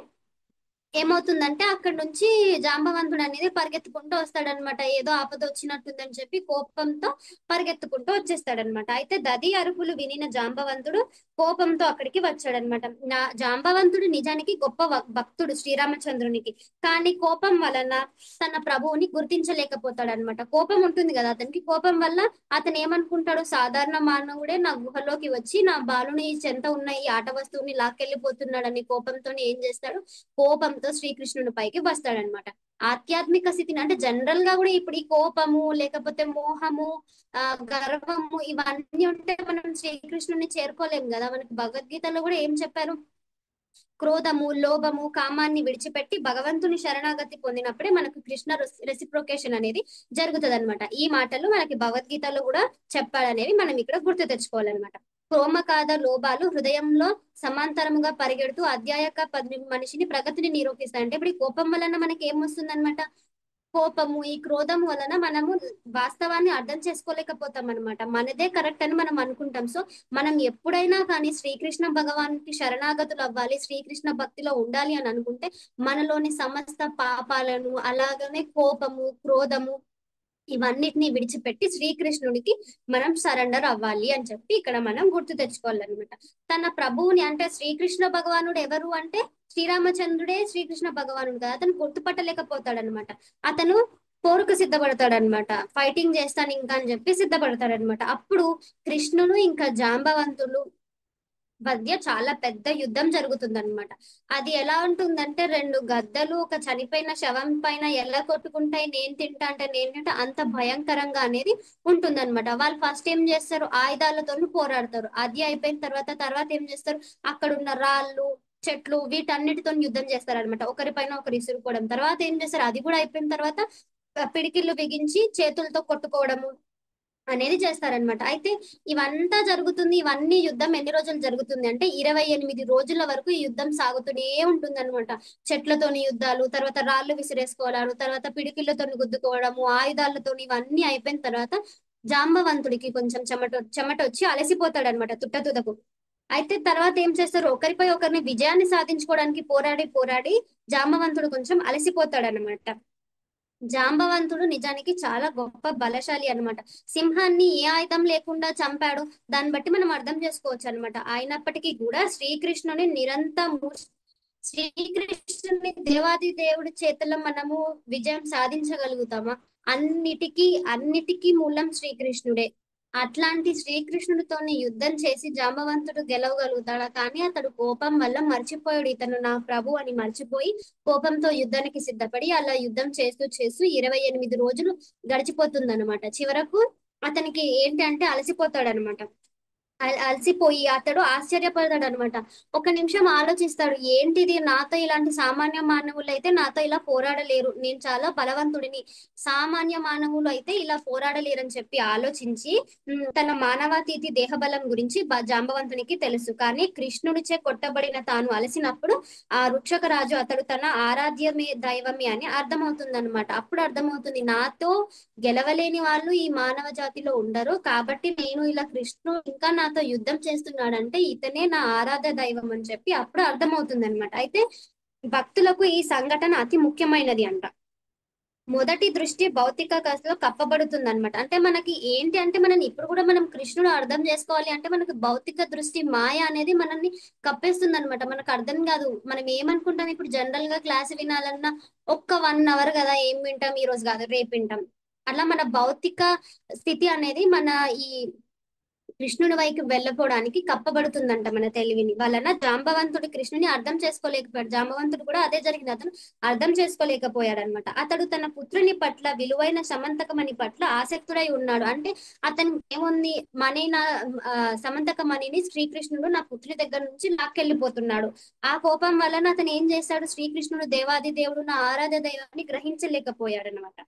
ఏమవుతుందంటే అక్కడ నుంచి జాంబవంతుడు అనేది పరిగెత్తుకుంటూ వస్తాడనమాట. ఏదో ఆపద వచ్చినట్టుందని చెప్పి కోపంతో పరిగెత్తుకుంటూ వచ్చేస్తాడనమాట. అయితే దది అరుపులు వినిన జాంబవంతుడు కోపంతో అక్కడికి వచ్చాడనమాట. నా జాంబవంతుడు నిజానికి గొప్ప భక్తుడు శ్రీరామచంద్రునికి, కానీ కోపం వలన తన ప్రభువుని గుర్తించలేకపోతాడనమాట. కోపం ఉంటుంది కదా అతనికి, కోపం వల్ల అతను ఏమనుకుంటాడు, సాధారణ మానవుడే నా గుహలోకి వచ్చి నా బాలుని చెంత ఉన్న ఈ ఆట వస్తువుని లాక్కెళ్ళిపోతున్నాడని కోపంతో ఏం చేస్తాడు, కోపంతో శ్రీకృష్ణుడి పైకి వస్తాడనమాట. ఆధ్యాత్మిక స్థితిని అంటే జనరల్ గా కూడా ఇప్పుడు ఈ కోపము లేకపోతే మోహము, గర్వము ఇవన్నీ ఉంటే మనం శ్రీకృష్ణుని చేరుకోలేము కదా. మనకి భగవద్గీతలో కూడా ఏం చెప్పారు, క్రోధము లోభము కామాన్ని విడిచిపెట్టి భగవంతుని శరణాగతి పొందినప్పుడే మనకు కృష్ణ రెసిప్రొకేషన్ అనేది జరుగుతుంది అనమాట. ఈ మాటలు మనకి భగవద్గీతలో కూడా చెప్పాడనేవి మనం ఇక్కడ గుర్తు తెచ్చుకోవాలన్నమాట. క్రోమకాద లోభాలు హృదయంలో సమాంతరముగా పరిగెడుతూ అధ్యాయక మనిషిని ప్రగతిని నిరూపిస్తాయి. అంటే ఇప్పుడు ఈ కోపం వలన మనకి ఏమొస్తుంది అనమాట, కోపము ఈ క్రోధం వలన మనము వాస్తవాన్ని అర్థం చేసుకోలేకపోతాం అనమాట. మనదే కరెక్ట్ అని మనం అనుకుంటాం. సో మనం ఎప్పుడైనా కానీ శ్రీకృష్ణ భగవానికి శరణాగతులు అవ్వాలి, శ్రీకృష్ణ భక్తిలో ఉండాలి అని అనుకుంటే మనలోని సమస్త పాపాలను అలాగనే కోపము క్రోధము ఇవన్నిటిని విడిచిపెట్టి శ్రీకృష్ణుడికి మనం సరెండర్ అవ్వాలి అని చెప్పి ఇక్కడ మనం గుర్తు తెచ్చుకోవాలన్నమాట. తన ప్రభువుని అంటే శ్రీకృష్ణ భగవానుడు ఎవరు అంటే శ్రీరామచంద్రుడే శ్రీకృష్ణ భగవానుడు కదా, అతను గుర్తుపట్టలేకపోతాడనమాట. అతను పోరుకు సిద్ధపడతాడనమాట, ఫైటింగ్ చేస్తాను ఇంకా అని చెప్పి సిద్ధపడతాడనమాట. అప్పుడు కృష్ణుడు ఇంకా జాంబవంతులు మధ్య చాలా పెద్ద యుద్ధం జరుగుతుందన్నమాట. అది ఎలా ఉంటుందంటే రెండు గద్దలు ఒక చనిపోయిన శవం పైన ఎలా కొట్టుకుంటాయి, నేను తింటా అంటే నేను తింటా, అంత భయంకరంగా అనేది ఉంటుందన్నమాట. వాళ్ళు ఫస్ట్ ఏం చేస్తారు, ఆయుధాలతో పోరాడతారు. అది అయిపోయిన తర్వాత తర్వాత ఏం చేస్తారు, అక్కడ ఉన్న రాళ్ళు చెట్లు వీటన్నిటితో యుద్ధం చేస్తారనమాట. ఒకరిపైన ఒకరు ఇసురుకోవడం. తర్వాత ఏం చేస్తారు, అది కూడా అయిపోయిన తర్వాత పిడికిళ్ళు బిగించి చేతులతో కొట్టుకోవడము అనేది చేస్తారనమాట. అయితే ఇవంతా జరుగుతుంది, ఇవన్నీ యుద్ధం ఎన్ని రోజులు జరుగుతుంది అంటే 28 రోజుల వరకు ఈ యుద్ధం సాగుతూనే ఉంటుంది అనమాట. చెట్లతోని యుద్ధాలు, తర్వాత రాళ్ళు విసిరేసుకోవడాలు, తర్వాత పిడికిళ్ళతోని గుద్దుకోవడము, ఆయుధాలతోని ఇవన్నీ అయిపోయిన తర్వాత జాంబవంతుడికి కొంచెం చెమట వచ్చి అలసిపోతాడు అనమాట తుట్టతుదకు. అయితే తర్వాత ఏం చేస్తారు, ఒకరిపై ఒకరిని విజయాన్ని సాధించుకోవడానికి పోరాడి పోరాడి జాంబవంతుడు కొంచెం అలసిపోతాడు. జాంబవంతుడు నిజానికి చాలా గొప్ప బలశాలి అన్నమాట. సింహాన్ని ఏ ఆయుధం లేకుండా చంపాడు, దాన్ని బట్టి మనం అర్థం చేసుకోవచ్చు అన్నమాట. అయినప్పటికీ కూడా శ్రీకృష్ణుని నిరంతరము శ్రీకృష్ణుని దేవాది దేవుడి చేతిలో మనము విజయం సాధించగలుగుతామా? అన్నిటికీ మూలం శ్రీకృష్ణుడే. అట్లాంటి శ్రీకృష్ణుడితోని యుద్ధం చేసి జాంబవంతుడు గెలవగలుగుతాడా? కానీ అతడు కోపం వల్ల మర్చిపోయాడు, ఇతను నా ప్రభు అని మర్చిపోయి కోపంతో యుద్ధానికి సిద్ధపడి అలా యుద్ధం చేస్తూ చేస్తూ 28 రోజులు గడిచిపోతుందన్నమాట. చివరకు అతనికి ఏంటి అంటే అలసిపోతాడు. అలసిపోయి అతడు ఆశ్చర్యపడతాడు అనమాట. ఒక నిమిషం ఆలోచిస్తాడు, ఏంటిది, నాతో ఇలాంటి సామాన్య మానవులు అయితే నాతో ఇలా పోరాడలేరు, నేను చాలా బలవంతుడిని, సామాన్య మానవులు అయితే ఇలా పోరాడలేరని చెప్పి ఆలోచించి తన మానవాతీతి దేహబలం గురించి జాంబవంతునికి తెలుసు. కానీ కృష్ణుడిచే కొట్టబడిన తాను అలసినప్పుడు ఆ వృక్షక రాజు అతడు తన ఆరాధ్యమే దైవమే అని అర్థమవుతుంది. అప్పుడు అర్థమవుతుంది, నాతో గెలవలేని వాళ్ళు ఈ మానవ జాతిలో ఉండరు, కాబట్టి నేను ఇలా కృష్ణుడు ఇంకా నాతో యుద్ధం చేస్తున్నాడంటే ఇతనే నా ఆరాధ్య దైవం అని చెప్పి అప్పుడు అర్థమవుతుంది. అయితే భక్తులకు ఈ సంఘటన అతి ముఖ్యమైనది అంట. మొదటి దృష్టి భౌతిక కథలో కప్పబడుతుంది అనమాట. అంటే మనకి ఏంటి అంటే ఇప్పుడు కూడా మనం కృష్ణుడు అర్థం చేసుకోవాలి అంటే మనకి భౌతిక దృష్టి మాయ అనేది మనల్ని కప్పేస్తుంది అనమాట. మనకు అర్థం కాదు, మనం ఏమనుకుంటాం, ఇప్పుడు జనరల్ గా క్లాస్ వినాలన్నా ఒక్క 1 hour కదా, ఏం వింటాం, ఈ రోజు కాదు రేపు వింటాం. అట్లా మన భౌతిక స్థితి అనేది మన ఈ కృష్ణుని వైపు వెళ్ళపోవడానికి కప్పబడుతుందంట మన తెలివిని వలన. జాంబవంతుడు కృష్ణుని అర్థం చేసుకోలేకపోయాడు. జాంబవంతుడు కూడా అదే జరిగింది, అతను అర్థం చేసుకోలేకపోయాడు అనమాట. అతడు తన పుత్రుని పట్ల విలువైన సమంతకమణి పట్ల ఆసక్తుడై ఉన్నాడు. అంటే అతను ఏముంది, సమంతకమణిని శ్రీకృష్ణుడు నా పుత్రుని దగ్గర నుంచి లాక్కెళ్ళిపోతున్నాడు. ఆ కోపం వలన అతను ఏం చేశాడు, శ్రీకృష్ణుడు దేవాది దేవుడు నా ఆరాధ్య దైవాన్ని గ్రహించలేకపోయాడు అనమాట.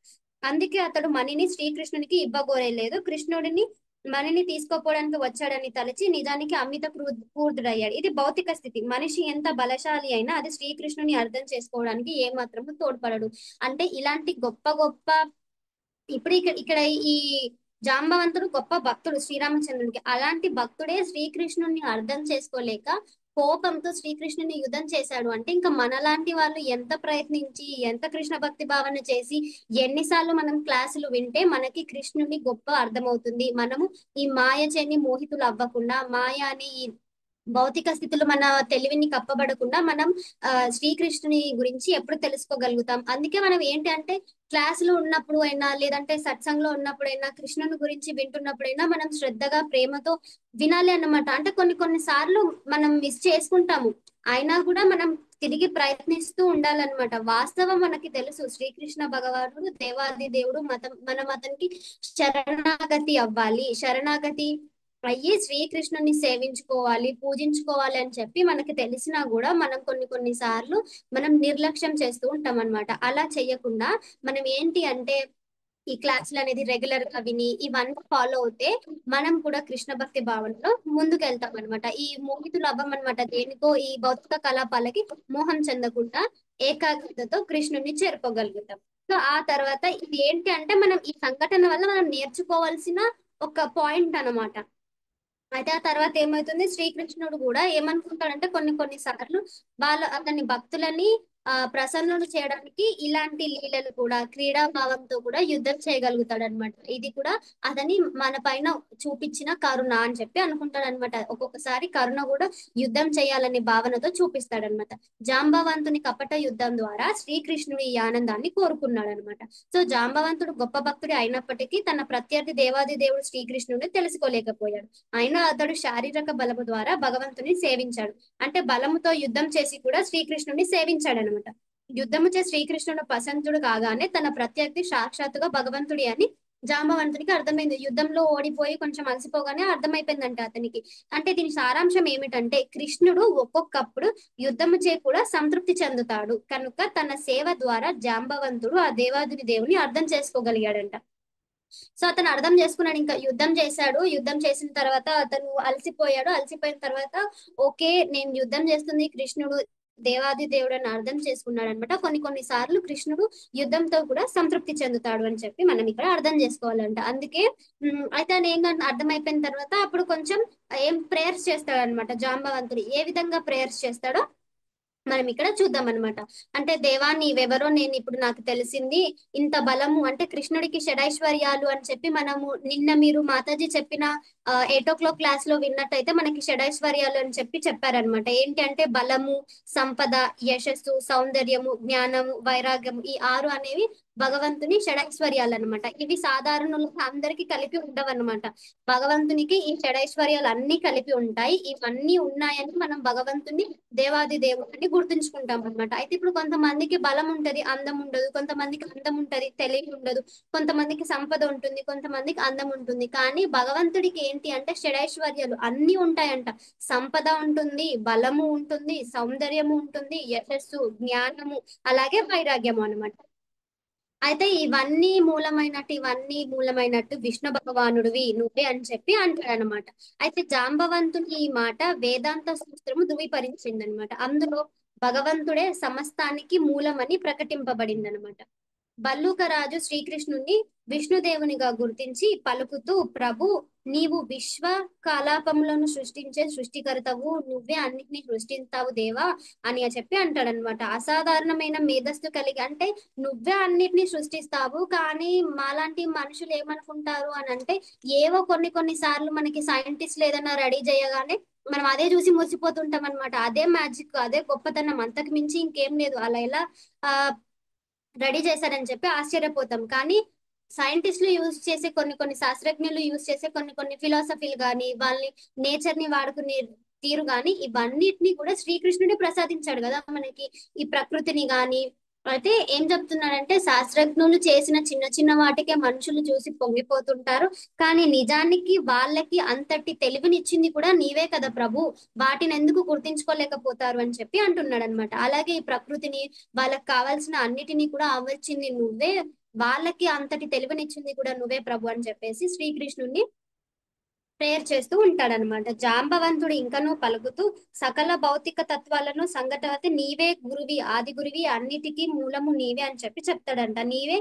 అందుకే అతడు మణిని శ్రీకృష్ణునికి ఇవ్వగోరలేదు. కృష్ణుడిని మణిని తీసుకోపోవడానికి వచ్చాడని తలచి నిజానికి అమిత క్రూరుడయ్యాడు. ఇది భౌతిక స్థితి. మనిషి ఎంత బలశాలి అయినా అది శ్రీకృష్ణుని అర్థం చేసుకోవడానికి ఏ మాత్రము తోడ్పడడు. అంటే ఇలాంటి గొప్ప గొప్ప ఇప్పుడు ఇక్కడ ఈ జాంబవంతుడు గొప్ప భక్తుడు శ్రీరామచంద్రునికి. అలాంటి భక్తుడే శ్రీకృష్ణుని అర్థం చేసుకోలేక కోపంతో శ్రీకృష్ణుని యుద్ధం చేశాడు అంటే ఇంకా మనలాంటి వాళ్ళు ఎంత ప్రయత్నించి ఎంత కృష్ణ భక్తి భావన చేసి ఎన్నిసార్లు మనం క్లాసులు వింటే మనకి కృష్ణుని గొప్ప అర్థమవుతుంది. మనము ఈ మాయ చేని మోహితులు అవ్వకుండా, మాయ అని ఈ భౌతిక స్థితిలో మన తెలివిని కప్పబడకుండా మనం శ్రీకృష్ణుని గురించి ఎప్పుడు తెలుసుకోగలుగుతాం. అందుకే మనం ఏంటి అంటే క్లాసులో ఉన్నప్పుడు అయినా లేదంటే సత్సంగంలో ఉన్నప్పుడైనా కృష్ణుని గురించి వింటున్నప్పుడైనా మనం శ్రద్ధగా ప్రేమతో వినాలి అన్నమాట. అంటే కొన్ని సార్లు మనం మిస్ చేసుకుంటాము, అయినా కూడా మనం తిరిగి ప్రయత్నిస్తూ ఉండాలన్నమాట. వాస్తవం మనకి తెలుసు, శ్రీకృష్ణ భగవానుడు దేవాది దేవుడు, మనం అతనికి శరణాగతి అవ్వాలి, శరణాగతి అయ్యి శ్రీకృష్ణుని సేవించుకోవాలి, పూజించుకోవాలి అని చెప్పి మనకి తెలిసినా కూడా మనం కొన్ని సార్లు మనం నిర్లక్ష్యం చేస్తూ ఉంటాం అనమాట. అలా చెయ్యకుండా మనం ఏంటి అంటే ఈ క్లాసులు అనేది రెగ్యులర్ గా విని ఇవన్నీ ఫాలో అవుతే మనం కూడా కృష్ణ భక్తి భావనలో ముందుకు వెళ్తాం అనమాట. ఈ మోహితులు అవ్వం అనమాట, దేనికో ఈ భౌతిక కలాపాలకి మోహం చెందకుండా ఏకాగ్రతతో కృష్ణుని చేరుకోగలుగుతాం. సో ఆ తర్వాత ఇది ఏంటి అంటే మనం ఈ సంఘటన వల్ల మనం నేర్చుకోవాల్సిన ఒక పాయింట్ అన్నమాట. అయితే ఆ తర్వాత ఏమవుతుంది, శ్రీకృష్ణుడు కూడా ఏమనుకుంటాడంటే కొన్ని సార్లు అతని భక్తులని ప్రసన్నులు చేయడానికి ఇలాంటి లీలలు కూడా క్రీడా భావంతో కూడా యుద్ధం చేయగలుగుతాడు అనమాట. ఇది కూడా అతని మన పైన చూపించిన కరుణ అని చెప్పి అనుకుంటాడనమాట. ఒక్కొక్కసారి కరుణ కూడా యుద్ధం చేయాలనే భావనతో చూపిస్తాడనమాట. జాంబవంతుని కపట యుద్ధం ద్వారా శ్రీకృష్ణుడు ఈ ఆనందాన్ని కోరుకున్నాడు అనమాట. సో జాంబవంతుడు గొప్ప భక్తుడి అయినప్పటికీ తన ప్రత్యర్థి దేవాది దేవుడు శ్రీకృష్ణుడిని తెలుసుకోలేకపోయాడు. అయినా అతడు శారీరక బలము ద్వారా భగవంతుని సేవించాడు. అంటే బలముతో యుద్ధం చేసి కూడా శ్రీకృష్ణుడిని సేవించాడు అనమాట. యుద్ధము చే శ్రీకృష్ణుడు ప్రసంతుడు కాగానే తన ప్రత్యర్థి సాక్షాత్తుగా భగవంతుడి అని జాంబవంతునికి అర్థమైంది. యుద్ధంలో ఓడిపోయి కొంచెం అలసిపోగానే అర్థమైపోయిందంట అతనికి. అంటే దీని సారాంశం ఏమిటంటే కృష్ణుడు ఒక్కొక్కప్పుడు యుద్ధము చే కూడా సంతృప్తి చెందుతాడు కనుక తన సేవ ద్వారా జాంబవంతుడు ఆ దేవాది దేవుని అర్థం చేసుకోగలిగాడంట. సో అతను అర్థం చేసుకున్నాడు, ఇంకా యుద్ధం చేశాడు. యుద్ధం చేసిన తర్వాత అతను అలసిపోయాడు. అలసిపోయిన తర్వాత ఓకే, నేను యుద్ధం చేస్తుంది కృష్ణుడు, దేవాది దేవుడు అని అర్థం చేసుకున్నాడు అనమాట. కొన్ని సార్లు కృష్ణుడు యుద్ధంతో కూడా సంతృప్తి చెందుతాడు అని చెప్పి మనం ఇక్కడ అర్థం చేసుకోవాలంట. అందుకే అయితే ఆయన ఏంటంటే అర్థమైపోయిన తర్వాత అప్పుడు కొంచెం ఏం ప్రేయర్స్ చేస్తాడు అనమాట. జాంబవంతుడు ఏ విధంగా ప్రేయర్స్ చేస్తాడో మనం ఇక్కడ చూద్దాం అనమాట. అంటే దేవా నీవెవరో నేను ఇప్పుడు నాకు తెలిసింది, ఇంత బలము అంటే కృష్ణుడికి షడైశ్వర్యాలు అని చెప్పి మనము నిన్న మీరు మాతాజీ చెప్పిన 8 o'clock క్లాస్ లో విన్నట్టయితే మనకి షడైశ్వర్యాలు అని చెప్పి చెప్పారనమాట. ఏంటి అంటే బలము, సంపద, యశస్సు, సౌందర్యము, జ్ఞానము, వైరాగ్యము, ఈ 6 అనేవి భగవంతుని షడైశ్వర్యాలు అనమాట. ఇవి సాధారణులకు అందరికీ కలిపి ఉండవన్నమాట. భగవంతునికి ఈ షడైశ్వర్యాలు అన్ని కలిపి ఉంటాయి. ఇవన్నీ ఉన్నాయని మనం భగవంతుని దేవాది దేవుడిని గుర్తుంచుకుంటాం అనమాట. అయితే ఇప్పుడు కొంతమందికి బలం ఉంటది, అందం ఉండదు. కొంతమందికి అందం ఉంటది, తెలివి ఉండదు. కొంతమందికి సంపద ఉంటుంది, కొంతమందికి అందం ఉంటుంది. కానీ భగవంతుడికి ఏంటి అంటే షడైశ్వర్యాలు అన్ని ఉంటాయంట. సంపద ఉంటుంది, బలము ఉంటుంది, సౌందర్యము ఉంటుంది, యశస్సు, జ్ఞానము, అలాగే వైరాగ్యము అన్నమాట. అయితే ఇవన్నీ మూలమైనట్టు విష్ణు భగవానుడివి నువ్వే అని చెప్పి అంటాడనమాట. అయితే జాంబవంతుని ఈ మాట వేదాంత సూత్రము ధృవీకరించింది అనమాట. అందులో భగవంతుడే సమస్తానికి మూలమని ప్రకటింపబడింది అనమాట. భల్లూకరాజు శ్రీకృష్ణుని విష్ణుదేవునిగా గుర్తించి పలుకుతూ, ప్రభు నీవు విశ్వ కలాపములను సృష్టించే సృష్టికర్తవు, నువ్వే అన్నిటిని సృష్టిస్తావు దేవా అని చెప్పి అంటాడనమాట. అసాధారణమైన మేధస్సు కలిగి అంటే నువ్వే అన్నిటిని సృష్టిస్తావు, కానీ మాలాంటి మనుషులు ఏమనుకుంటారు అని అంటే ఏవో కొన్ని సార్లు మనకి సైంటిస్టులు ఏదైనా రెడీ చేయగానే మనం అదే చూసి మురిసిపోతుంటాం అనమాట. అదే మ్యాజిక్, అదే గొప్పతనం, అంతకు మించి ఇంకేం లేదు. అలా ఎలా ఆ రెడీ చేశారని చెప్పి ఆశ్చర్యపోతాం. కానీ సైంటిస్టులు యూజ్ చేసే కొన్ని శాస్త్రజ్ఞులు యూజ్ చేసే కొన్ని ఫిలాసఫీలు కానీ వాళ్ళని నేచర్ ని వాడుకునే తీరు కానీ ఇవన్నిటిని కూడా శ్రీకృష్ణుడే ప్రసాదించాడు కదా మనకి. ఈ ప్రకృతిని గాని అయితే ఏం చెప్తున్నాడంటే శాస్త్రజ్ఞులు చేసిన చిన్న చిన్న వాటికే మనుషులు చూసి పొంగిపోతుంటారు, కానీ నిజానికి వాళ్ళకి అంతటి తెలివినిచ్చింది కూడా నీవే కదా ప్రభు, వాటిని ఎందుకు గుర్తించుకోలేకపోతారు అని చెప్పి అంటున్నాడు అనమాట. అలాగే ఈ ప్రకృతిని వాళ్ళకి కావాల్సిన అన్నిటినీ కూడా అమర్చింది నువ్వే, వాళ్ళకి అంతటి తెలివినిచ్చింది కూడా నువ్వే ప్రభు అని చెప్పేసి శ్రీకృష్ణుడిని ప్రేయర్ చేస్తూ ఉంటాడనమాట. జాంబవంతుడు ఇంకనూ పలుకుతూ సకల భౌతిక తత్వాలను సంఘటవతి నీవే గురువి, ఆది గురువి, అన్నిటికీ మూలము నీవే అని చెప్పి చెప్తాడంట. నీవే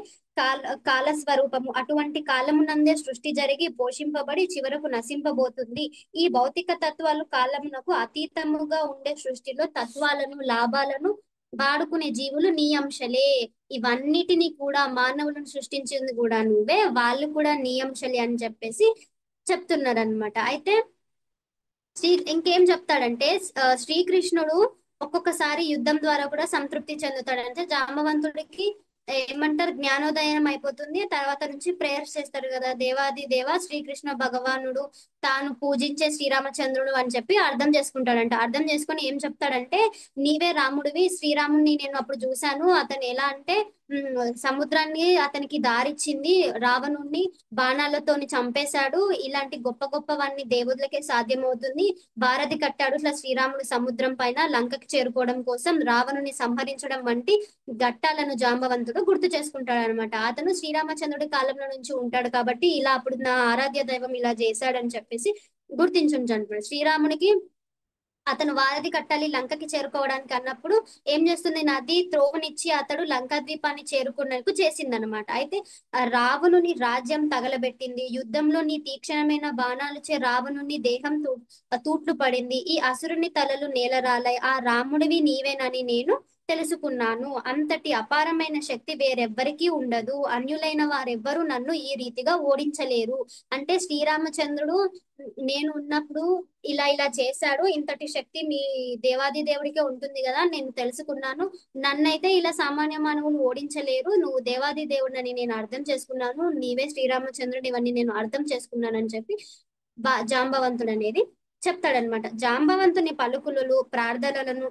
కాల స్వరూపము, అటువంటి కాలమునందే సృష్టి జరిగి పోషింపబడి చివరకు నశింపబోతుంది. ఈ భౌతిక తత్వాలు కాలమునకు అతీతముగా ఉండే సృష్టిలో తత్వాలను లాభాలను వాడుకునే జీవులు నీ అంశలే. ఇవన్నిటిని కూడా మానవులను సృష్టించింది కూడా నువ్వే, వాళ్ళు కూడా నీ అంశలే అని చెప్పేసి చెప్తున్నారు అనమాట. అయితే ఇంకేం చెప్తాడంటే శ్రీకృష్ణుడు ఒక్కొక్కసారి యుద్ధం ద్వారా కూడా సంతృప్తి చెందుతాడంటే జాంబవంతుడికి ఏమంటారు జ్ఞానోదయం అయిపోతుంది. తర్వాత నుంచి ప్రేయర్స్ చేస్తాడు కదా, దేవాది దేవ శ్రీకృష్ణ భగవానుడు తాను పూజించే శ్రీరామచంద్రుడు అని చెప్పి అర్థం చేసుకుంటాడంట. అర్థం చేసుకొని ఏం చెప్తాడంటే నీవే రాముడివి, శ్రీరాముడిని నేను అప్పుడు చూశాను, అతను ఎలా అంటే సముద్రాన్ని అతనికి దారిచ్చింది, రావణుణ్ణి బాణాలతోని చంపేశాడు, ఇలాంటి గొప్ప గొప్పవన్నీ దేవుళ్ళకే సాధ్యమవుతుంది, భారతి కట్టాడు ఇట్లా శ్రీరాముడు సముద్రం పైన లంకకి చేరుకోవడం కోసం, రావణుని సంహరించడం వంటి ఘట్టాలను జాంబవంతుడు గుర్తు చేసుకుంటాడు అనమాట. అతను శ్రీరామచంద్రుడి కాలంలో నుంచి ఉంటాడు కాబట్టి ఇలా అప్పుడు నా ఆరాధ్య దైవం ఇలా చేశాడని చెప్పేసి గుర్తించుంటాడు. శ్రీరామునికి అతను వారధి కట్టాలి లంకకి చేరుకోవడానికి అన్నప్పుడు ఏం చేస్తుంది, నది త్రోవనిచ్చి అతడు లంకా ద్వీపాన్ని చేరుకున్నకు చేసిందనమాట. అయితే ఆ రావణుని రాజ్యం తగలబెట్టింది, యుద్ధంలో నీ తీక్షణమైన బాణాలచే రావణుని దేహం తూట్లు పడింది, ఈ అసురుని తలలు నేలరాలై ఆ రాముడివి నీవేనని నేను తెలుసుకున్నాను, అంతటి అపారమైన శక్తి వేరెవ్వరికీ ఉండదు, అన్యులైన వారెవ్వరూ నన్ను ఈ రీతిగా ఓడించలేరు. అంటే శ్రీరామచంద్రుడు నేను ఉన్నప్పుడు ఇలా ఇలా చేశాడు, ఇంతటి శక్తి మీ దేవాది దేవుడికే ఉంటుంది కదా, నేను తెలుసుకున్నాను, నన్నైతే ఇలా సామాన్య మానవులు ఓడించలేరు, నువ్వు దేవాది దేవుడిని నేను అర్థం చేసుకున్నాను, నీవే శ్రీరామచంద్రుడు, ఇవన్నీ నేను అర్థం చేసుకున్నానని చెప్పి జాంబవంతుడు అనేది చెప్తాడనమాట. జాంబవంతుని పలుకులు ప్రార్థనలను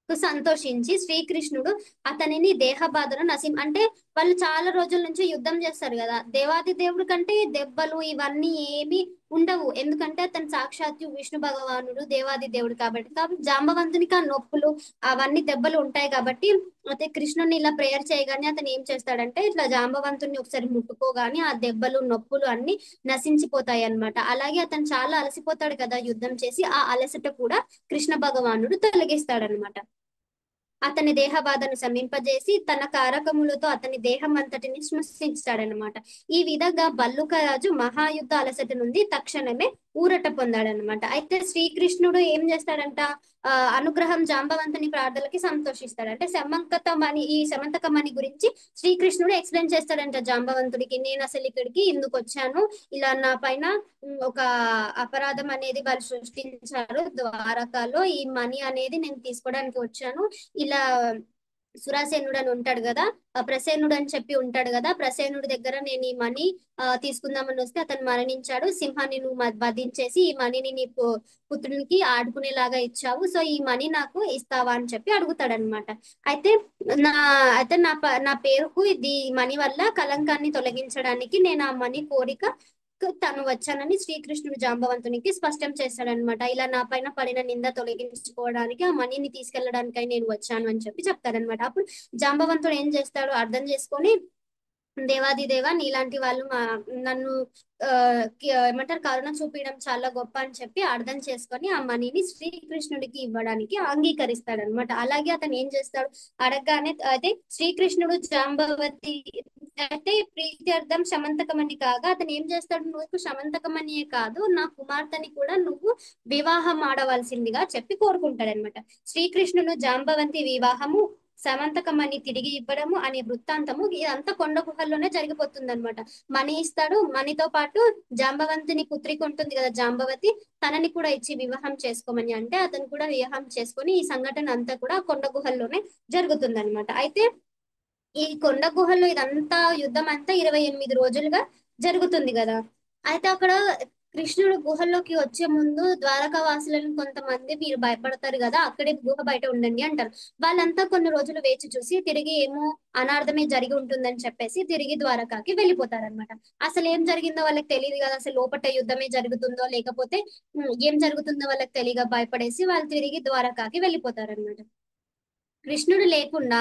సంతోషించి శ్రీకృష్ణుడు అతనిని దేహ బాధను అంటే వాళ్ళు చాలా రోజుల నుంచి యుద్ధం చేస్తారు కదా, దేవాది దేవుడి కంటే దెబ్బలు ఇవన్నీ ఏమి ఉండవు, ఎందుకంటే అతను సాక్షాత్తు విష్ణు భగవానుడు దేవాది దేవుడు కాబట్టి జాంబవంతునికి ఆ నొప్పులు అవన్నీ దెబ్బలు ఉంటాయి కాబట్టి అయితే కృష్ణుని ఇలా ప్రేయర్ చేయగానే అతను ఏం చేస్తాడంటే ఇట్లా జాంబవంతుని ఒకసారి ముట్టుకోగానే ఆ దెబ్బలు నొప్పులు అన్ని నశించిపోతాయి అన్నమాట. అలాగే అతను చాలా అలసిపోతాడు కదా యుద్ధం చేసి, ఆ అలసట కూడా కృష్ణ భగవానుడు తొలగిస్తాడనమాట. అతని దేహ బాధను శమింపజేసి తన కారకములతో అతని దేహం అంతటిని సృష్టించాడనమాట. ఈ విధంగా భల్లుకరాజు మహాయుద్ధ అలసట నుండి తక్షణమే ఊరట పొందాడనమాట. అయితే శ్రీకృష్ణుడు ఏం చేస్తాడంట, అనుగ్రహం జాంబవంతుని ప్రార్థనలకి సంతోషిస్తాడు. అంటే ఈ సమంతకమణి గురించి శ్రీకృష్ణుడు ఎక్స్ప్లెయిన్ చేస్తాడంట జాంబవంతుడికి. నేను అసలు ఇక్కడికి ఎందుకు వచ్చాను, ఇలా నా పైన ఒక అపరాధం అనేది వాళ్ళు సృష్టించారు ద్వారకాలో, ఈ మనీ అనేది నేను తీసుకోవడానికి వచ్చాను. ఇలా సురాసేనుడు అని ఉంటాడు కదా, ప్రసేనుడు అని చెప్పి ఉంటాడు కదా, ప్రసేనుడి దగ్గర నేను ఈ మనీ తీసుకుందామని వస్తే అతను మరణించాడు. సింహాన్ని నువ్వు వధించేసి ఈ మనీని నీ పుత్రునికి ఆడుకునేలాగా ఇచ్చావు, సో ఈ మనీ నాకు ఇస్తావా అని చెప్పి అడుగుతాడనమాట. అయితే నా నా పేరుకు ఇది మనీ వల్ల కలంకాన్ని తొలగించడానికి నేను ఆ మనీ కోరిక తను వచ్చానని శ్రీకృష్ణుడు జాంబవంతునికి స్పష్టం చేస్తాడనమాట. ఇలా నా పైన పడిన నింద తొలగించుకోవడానికి ఆ మనీని తీసుకెళ్లడానికై నేను వచ్చాను అని చెప్పి చెప్తాడనమాట. అప్పుడు జాంబవంతుడు ఏం చేస్తాడు అర్థం చేసుకొని, దేవాది దేవా, నీలాంటి వాళ్ళు నన్ను ఏమంటారు కరుణ చూపించడం చాలా గొప్ప అని చెప్పి అర్థం చేసుకొని ఆ మనీని శ్రీకృష్ణుడికి ఇవ్వడానికి అంగీకరిస్తాడనమాట. అలాగే అతను ఏం చేస్తాడు, అడగగానే అయితే శ్రీకృష్ణుడు జాంబవతి అయితే ప్రీత్యర్థం శమంతకమణి కాగా అతను ఏం చేస్తాడు, నువ్వు శమంతకమణియే కాదు నా కుమార్తెని కూడా నువ్వు వివాహం ఆడవలసిందిగా చెప్పి కోరుకుంటాడనమాట. శ్రీకృష్ణుడు జాంబవంతి వివాహము, సమంతకమణి తిరిగి ఇవ్వడము అనే వృత్తాంతము ఇదంతా కొండ గుహల్లోనే జరిగిపోతుంది అనమాట. మణి ఇస్తాడు, మణితో పాటు జాంబవంతుని పుత్రిక ఉంటుంది కదా జాంబవతి, తనని కూడా ఇచ్చి వివాహం చేసుకోమని అంటే అతను కూడా వివాహం చేసుకొని ఈ సంఘటన అంతా కూడా కొండ గుహల్లోనే జరుగుతుంది అనమాట. అయితే ఈ కొండ గుహల్లో ఇదంతా యుద్ధం అంతా 28 రోజులుగా జరుగుతుంది కదా. అయితే అక్కడ కృష్ణుడు గుహల్లోకి వచ్చే ముందు ద్వారకా వాసులను కొంతమంది మీరు భయపడతారు కదా, అక్కడే గుహ బయట ఉండండి అంటారు. వాళ్ళంతా కొన్ని రోజులు వేచి చూసి తిరిగి ఏమో అనార్థమే జరిగి ఉంటుందని చెప్పేసి తిరిగి ద్వారకాకి వెళ్ళిపోతారనమాట. అసలు ఏం జరిగిందో వాళ్ళకి తెలియదు కదా, అసలు లోపట యుద్ధమే జరుగుతుందో లేకపోతే ఏం జరుగుతుందో వాళ్ళకి తెలియక భయపడేసి వాళ్ళు తిరిగి ద్వారకాకి వెళ్ళిపోతారనమాట. కృష్ణుడు లేకుండా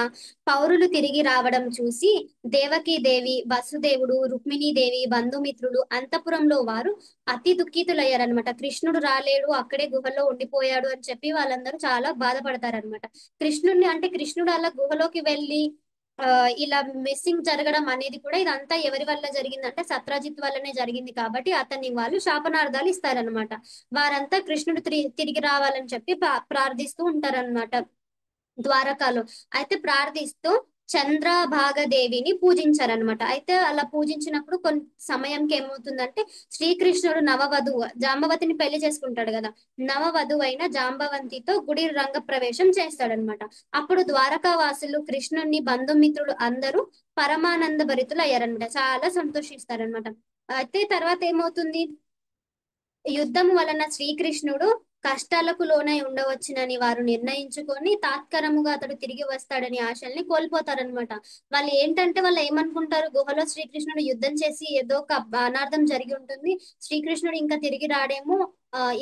పౌరులు తిరిగి రావడం చూసి దేవకీదేవి, వసుదేవుడు, రుక్మిణీదేవి, బంధుమిత్రులు, అంతపురంలో వారు అతి దుఃఖితులయ్యారనమాట. కృష్ణుడు రాలేడు, అక్కడే గుహలో ఉండిపోయాడు అని చెప్పి వాళ్ళందరూ చాలా బాధపడతారనమాట. కృష్ణుడు అలా గుహలోకి వెళ్ళి ఇలా మిస్సింగ్ జరగడం అనేది కూడా ఇదంతా ఎవరి వల్ల జరిగిందంటే సత్రజిత్ వల్లనే జరిగింది కాబట్టి అతన్ని వాళ్ళు శాపనార్థాలు ఇస్తారనమాట. వారంతా కృష్ణుడు తిరిగి రావాలని చెప్పి ప్రార్థిస్తూ ఉంటారనమాట ద్వారకాలో. అయితే ప్రార్థిస్తూ చంద్రభాగదేవిని పూజించారనమాట. అయితే అలా పూజించినప్పుడు కొన్ని సమయంకి ఏమవుతుందంటే శ్రీకృష్ణుడు నవవధువు జాంబవతిని పెళ్లి చేసుకుంటాడు కదా, నవవధువు అయిన జాంబవంతితో గుడి రంగ ప్రవేశం చేస్తాడనమాట. అప్పుడు ద్వారకా వాసులు, కృష్ణుని బంధుమిత్రులు అందరూ పరమానంద భరితులు అయ్యారనమాట, చాలా సంతోషిస్తారనమాట. అయితే తర్వాత ఏమవుతుంది, యుద్ధం వలన శ్రీకృష్ణుడు కష్టాలకు లోనై ఉండవచ్చునని వారు నిర్ణయించుకొని తాత్కరముగా అతడు తిరిగి వస్తాడని ఆశల్ని కోల్పోతారనమాట. వాళ్ళు ఏంటంటే వాళ్ళు ఏమనుకుంటారు, గుహలో శ్రీకృష్ణుడు యుద్ధం చేసి ఏదో ఒక అనార్థం జరిగి ఉంటుంది, శ్రీకృష్ణుడు ఇంకా తిరిగి రాడేమో,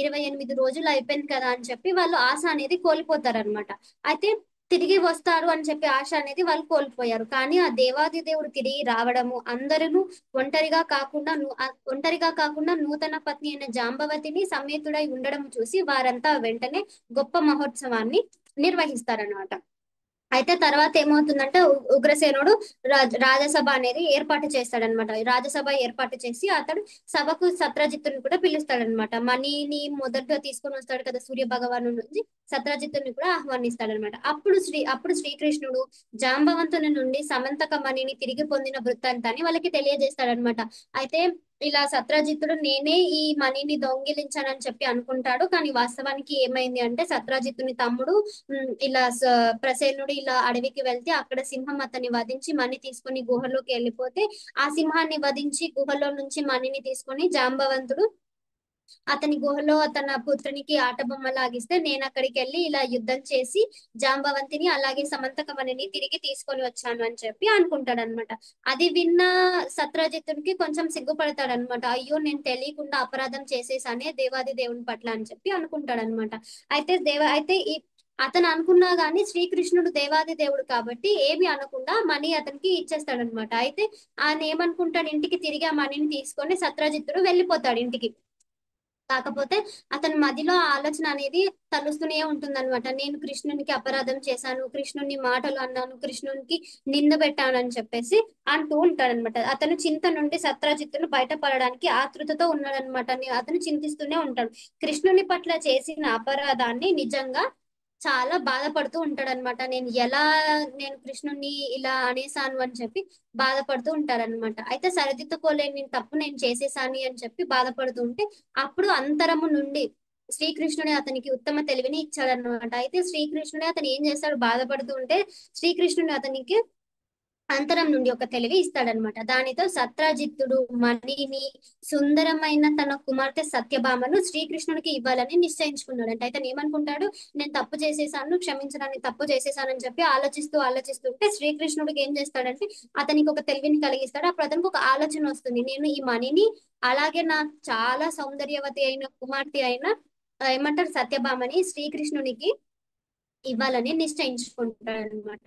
28 రోజులు అయిపోయింది కదా అని చెప్పి వాళ్ళు ఆశ అనేది కోల్పోతారనమాట. అయితే తిరిగి వస్తారు అని చెప్పి ఆశ అనేది వాళ్ళు కోల్పోయారు. కానీ ఆ దేవాది దేవుడు తిరిగి రావడము, అందరూ ఒంటరిగా కాకుండా నూతన పత్ని అయిన జాంబవతిని సమేతుడై ఉండడం చూసి వారంతా వెంటనే గొప్ప మహోత్సవాన్ని నిర్వహిస్తారన్నమాట. అయితే తర్వాత ఏమవుతుందంటే ఉగ్రసేనుడు రాజసభ అనేది ఏర్పాటు చేస్తాడనమాట. రాజసభ ఏర్పాటు చేసి అతడు సభకు సత్రజిత్తుని కూడా పిలుస్తాడనమాట. మణిని మొదటగా తీసుకొని వస్తాడు కదా సూర్య భగవాను నుంచి, సత్రజిత్తుని కూడా ఆహ్వానిస్తాడనమాట. అప్పుడు శ్రీకృష్ణుడు జాంబవంతుని నుండి సమంతక మణిని తిరిగి పొందిన వృత్తాంతాన్ని వాళ్ళకి తెలియజేస్తాడనమాట. అయితే ఇలా సత్రజిత్తుడు నేనే ఈ మణిని దొంగిలించానని చెప్పి అనుకుంటాడు, కానీ వాస్తవానికి ఏమైంది అంటే సత్రజిత్తుని తమ్ముడు ఇలా ప్రసేనుడు ఇలా అడవికి వెళ్తే అక్కడ సింహం అతన్ని వధించి మణి తీసుకొని గుహలోకి వెళ్ళిపోతే ఆ సింహాన్ని వధించి గుహలో నుంచి మణిని తీసుకొని జాంబవంతుడు అతని గుహలో తన పుత్రునికి ఆట బొమ్మ లాగిస్తే నేను అక్కడికి వెళ్ళి ఇలా యుద్ధం చేసి జాంబవంతిని అలాగే సమంతకమణిని తిరిగి తీసుకొని వచ్చాను అని చెప్పి అనుకుంటాడు అనమాట. అది విన్న సత్రజిత్తునికి కొంచెం సిగ్గుపడతాడు అనమాట. అయ్యో నేను తెలియకుండా అపరాధం చేసేసానే దేవాది దేవుని పట్ల అని చెప్పి అనుకుంటాడు అనమాట. అయితే అతను అనుకున్నా గానీ శ్రీకృష్ణుడు దేవాది దేవుడు కాబట్టి ఏమి అనకుండా మణి అతనికి ఇచ్చేస్తాడనమాట. అయితే ఆయన ఏమనుకుంటాడు, ఇంటికి తిరిగి ఆ మణిని తీసుకొని సత్రజిత్తుడు వెళ్ళిపోతాడు ఇంటికి. కాకపోతే అతని మదిలో ఆ ఆలోచన అనేది తలుస్తూనే ఉంటుందన్నమాట. నేను కృష్ణునికి అపరాధం చేశాను, కృష్ణుని మాటలు అన్నాను, కృష్ణునికి నింద పెట్టాను అని చెప్పేసి అంటూ ఉంటాడనమాట. అతను చింత నుండి సత్రాజిత్తును బయటపడడానికి ఆతృతతో ఉన్నాడనమాట. అతను చింతిస్తూనే ఉంటాడు. కృష్ణుని పట్ల చేసిన అపరాధాన్ని నిజంగా చాలా బాధపడుతూ ఉంటాడనమాట. నేను కృష్ణుని ఇలా అనేసాను అని చెప్పి బాధపడుతూ ఉంటారనమాట. అయితే సరిదిద్దుకోలేని తప్పు నేను చేసేసాను అని చెప్పి బాధపడుతూ ఉంటే అప్పుడు అంతరము నుండి శ్రీకృష్ణుడే అతనికి ఉత్తమ తెలివిని ఇచ్చాడనమాట. అయితే శ్రీకృష్ణుడే అతను ఏం చేస్తాడు, బాధపడుతూ ఉంటే శ్రీకృష్ణుడు అతనికి అంతరం నుండి ఒక తెలివి ఇస్తాడనమాట. దానితో సత్రాజిత్తుడు మణిని, సుందరమైన తన కుమార్తె సత్యభామను శ్రీకృష్ణుడికి ఇవ్వాలని నిశ్చయించుకున్నాడంట. అయితే ఏమనుకుంటాడు, నేను తప్పు చేసేసాను, క్షమించడానికి తప్పు చేసేసానని చెప్పి ఆలోచిస్తుంటే శ్రీకృష్ణుడికి ఏం చేస్తాడంటే అతనికి ఒక తెలివిని కలిగిస్తాడు. అప్పుడు అతనికి ఒక ఆలోచన వస్తుంది, నేను ఈ మణిని అలాగే నా చాలా సౌందర్యవతి అయిన కుమార్తె అయిన ఏమంటారు సత్యభామని శ్రీకృష్ణునికి ఇవ్వాలని నిశ్చయించుకుంటాడనమాట.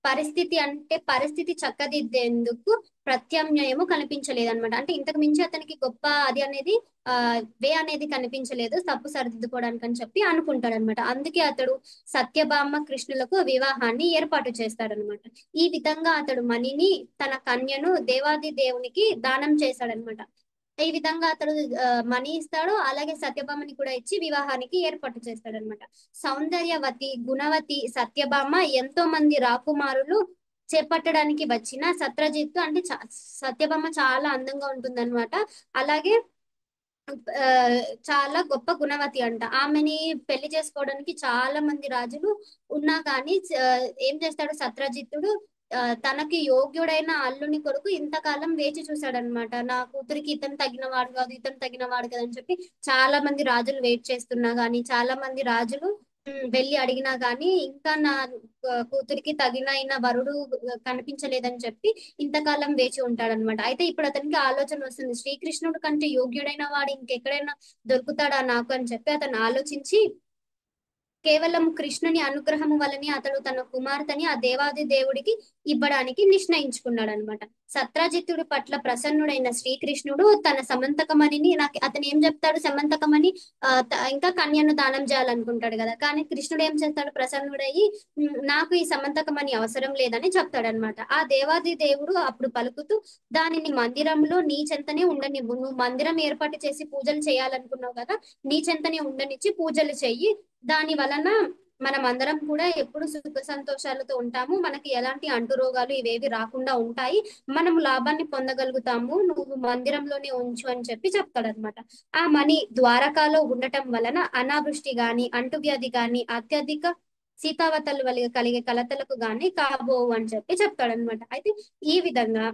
పరిస్థితి చక్కదిద్దేందుకు ప్రత్యామ్నాయము కనిపించలేదన్నమాట. అంటే ఇంతకు మించి అతనికి గొప్ప అది అనేది వే అనేది కనిపించలేదు తప్పు సరిదిద్దుకోవడానికి అని చెప్పి అనుకుంటాడనమాట. అందుకే అతడు సత్యభామ కృష్ణులకు వివాహాన్ని ఏర్పాటు చేస్తాడనమాట. ఈ విధంగా అతడు మణిని, తన కన్యను దేవాది దేవునికి దానం చేశాడనమాట. ఈ విధంగా అతడు మనీ ఇస్తాడు, అలాగే సత్యభామని కూడా ఇచ్చి వివాహానికి ఏర్పాటు చేస్తాడనమాట. సౌందర్యవతి, గుణవతి సత్యభామ ఎంతో మంది రాకుమారులు చేపట్టడానికి వచ్చిన సత్రజిత్తు అంటే సత్యభామ చాలా అందంగా ఉంటుందన్నమాట. అలాగే ఆ, చాలా గొప్ప గుణవతి అంట. ఆమెని పెళ్లి చేసుకోవడానికి చాలా మంది రాజులు ఉన్నా కానీ ఏం చేస్తాడు సత్రజిత్తుడు, తనకి యోగ్యుడైన అల్లుని కొడుకు ఇంతకాలం వేచి చూశాడనమాట. నా కూతురికి ఇతను తగిన వాడు కాదు, ఇతను తగిన వాడు కాదు అని చెప్పి చాలా మంది రాజులు వెయిట్ చేస్తున్నా గానీ, చాలా మంది రాజులు వెళ్ళి అడిగినా గానీ ఇంకా నా కూతురికి తగినైన వరుడు కనిపించలేదని చెప్పి ఇంతకాలం వేచి ఉంటాడనమాట. అయితే ఇప్పుడు అతనికి ఆలోచన వస్తుంది, శ్రీకృష్ణుడు కంటే యోగ్యుడైన వాడు ఇంకెక్కడైనా దొరుకుతాడా నాకు అని చెప్పి అతను ఆలోచించి కేవలం కృష్ణుని అనుగ్రహము వలనే అతడు తన కుమార్తెని ఆ దేవాది దేవుడికి ఇవ్వడానికి నిశ్చయించుకున్నాడు అనమాట. సత్రాజిత్తుడి పట్ల ప్రసన్నుడైన శ్రీకృష్ణుడు తన సమంతకమణిని, నాకు అతను ఏం చెప్తాడు, సమంతకమణి ఇంకా కన్యను దానం చేయాలనుకుంటాడు కదా, కానీ కృష్ణుడు ఏం చేస్తాడు, ప్రసన్నుడయ్యి నాకు ఈ సమంతకమణి అవసరం లేదని చెప్తాడనమాట. ఆ దేవాది దేవుడు అప్పుడు పలుకుతూ, దానిని మందిరంలో నీ చెంతనే ఉండనివ్వు, నువ్వు మందిరం ఏర్పాటు చేసి పూజలు చేయాలనుకున్నావు కదా, నీ చెంతనే ఉండనిచ్చి పూజలు చెయ్యి, దాని వలన మనం అందరం కూడా ఎప్పుడు సుఖ సంతోషాలతో ఉంటాము, మనకి ఎలాంటి అంటు రోగాలు ఇవేవి రాకుండా ఉంటాయి, మనం లాభాన్ని పొందగలుగుతాము, నువ్వు మందిరంలోనే ఉంచు అని చెప్పి చెప్తాడనమాట. ఆ మణి ద్వారకాలో ఉండటం వలన అనావృష్టి గాని, అంటువ్యాధి గాని, అత్యధిక శీతావతలు వల్ల కలిగే కలతలకు గాని కాబోవు అని చెప్పి చెప్తాడనమాట. అయితే ఈ విధంగా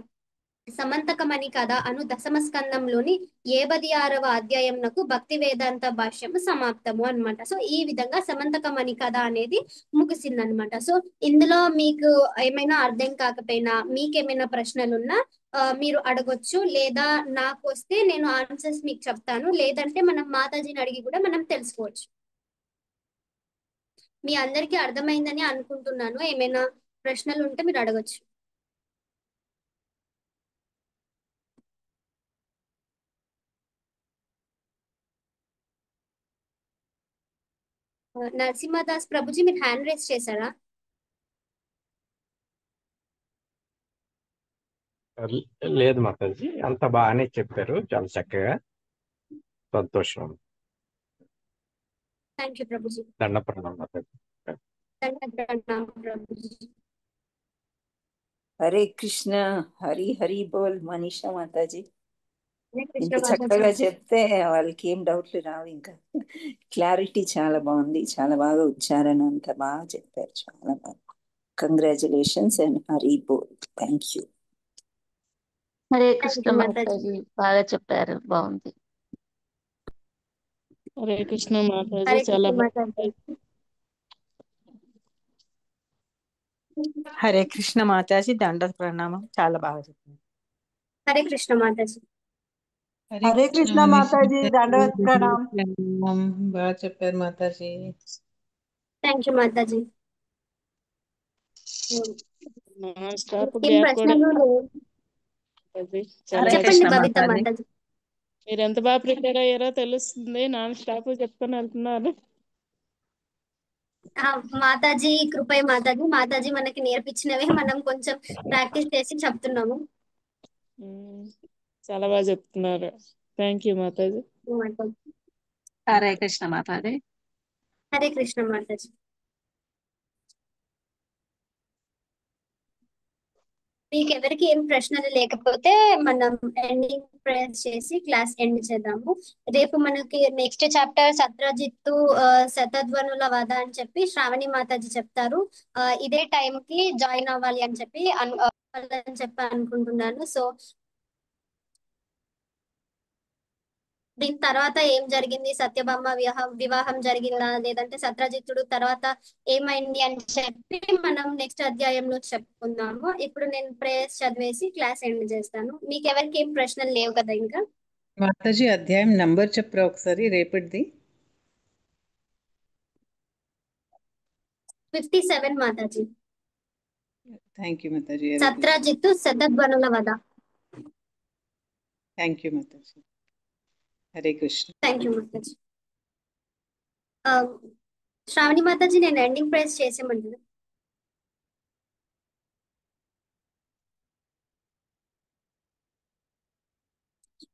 సమంతకమణి కథ అను దశమ స్కందంలోని 76వ అధ్యాయంనకు భక్తి వేదాంత భాష్యము సమాప్తము అన్నమాట. సో ఈ విధంగా సమంతకమణి కథ అనేది ముగిసిందనమాట. సో ఇందులో మీకు ఏమైనా అర్థం కాకపోయినా, మీకేమైనా ప్రశ్నలున్నా మీరు అడగొచ్చు, లేదా నాకు వస్తే నేను ఆన్సర్స్ మీకు చెప్తాను, లేదంటే మనం మాతాజీని అడిగి కూడా మనం తెలుసుకోవచ్చు. మీ అందరికీ అర్థమైందని అనుకుంటున్నాను. ఏమైనా ప్రశ్నలు ఉంటే మీరు అడగొచ్చు. నరసింహదాస్ ప్రభుజీ మీరు హ్యాండ్ రైస్ చేశారా? లేదు మాతాజీ, అంత బాగానే చెప్పారు, చాలా చక్కగా, సంతోషం. Thank you Prabhuji. దండ ప్రణామం మాతాజీ. ప్రభుజీ. హరే కృష్ణ, హరి హరి బోల్ మనీషా మాతాజీ. హరే కృష్ణ ఇంత మాతాజీ. చక్కగా చెప్తే వాళ్ళకి ఏం డౌట్లు రావు. ఇంకా క్లారిటీ చాలా బాగుంది, చాలా బాగా ఉచ్చారణ అంతా బాగా చెప్పారు, చాలా బాగా. కంగ్రాచులేషన్స్ అండ్ హరి బోల్. Thank you. Hare thank Krishna you మాతాజీ. మాతాజీ, బాగా చెప్పారు, బాగుంది. హరే కృష్ణ మాతాజీ, హరే చాలా కృష్ణ మాతాజీ. హరే కృష్ణ మాతాజీ, దండ ప్రణామం, చాలా బాగా చెప్పింది. హరే కృష్ణ మాతాజీ. హరే కృష్ణ మాతాజీ, దండవత్ ప్రణామ్. బాగా చెప్పారు Mataji. Thank you Mataji. Non stop ఏం గ్యాప్ కూడా ప్రశ్నలు లేవు. మాతాజీ, హరే చాలా చెప్పండి కృష్ణ బబిత మాతాజీ. మాతాజీ. మీరు ఎంత బాగా ప్రిపేర్ అయ్యారో తెలుస్తుంది. నాన్ స్టాప్ చెప్తాను వెళ్తున్నారు. మాతాజీ కృపై మాతాజీ మాతాజీ మనకి నేర్పించినవే మనం కొంచెం ప్రాక్టీస్ చేసి చెప్తున్నాము. చాలా బాగా చెప్తున్నారు. Thank you Mataji. హరే కృష్ణ మాతాజీ. హరే కృష్ణ మాతాజీ. మీకు ఎవరికి ఏం ప్రశ్నలు లేకపోతే మనం ఎండింగ్ ప్రేయర్ చేసి క్లాస్ ఎండ్ చేద్దాము. రేపు మనకి నెక్స్ట్ చాప్టర్ సత్రజిత్తు శతధ్వనుల వధ అని చెప్పి శ్రావణి మాతాజీ చెప్తారు. ఇదే టైం కి జాయిన్ అవ్వాలి అని చెప్పి అనుకుంటున్నాను. సో దీని తర్వాత ఏం జరిగింది, సత్యభామ వివాహం జరిగిందా లేదంటే సత్రజిత్తుడు తర్వాత ఏమైంది అని చెప్పి మనం నెక్స్ట్ అధ్యాయంలో చెప్పుకుందాము. ఇప్పుడు నేను ప్రేయర్స్ చదివేసి క్లాస్ ఎండ్ చేస్తాను. మీకు ఎవరికి ఏం ప్రశ్నలు లేవు కదా ఇంకా? మాతాజీ అధ్యాయం నంబర్ చెప్పరా ఒకసారి రేపటిది? 57 మాతాజీ. Thank you Mataji. సత్రజిత్తు శతధ్వనుల వధ. Thank you Mataji. Hare Krishna. Thank you Mataji. Shravani Mataji నేను ఎండింగ్ ప్రేయర్స్ చేసేమంటున్నా.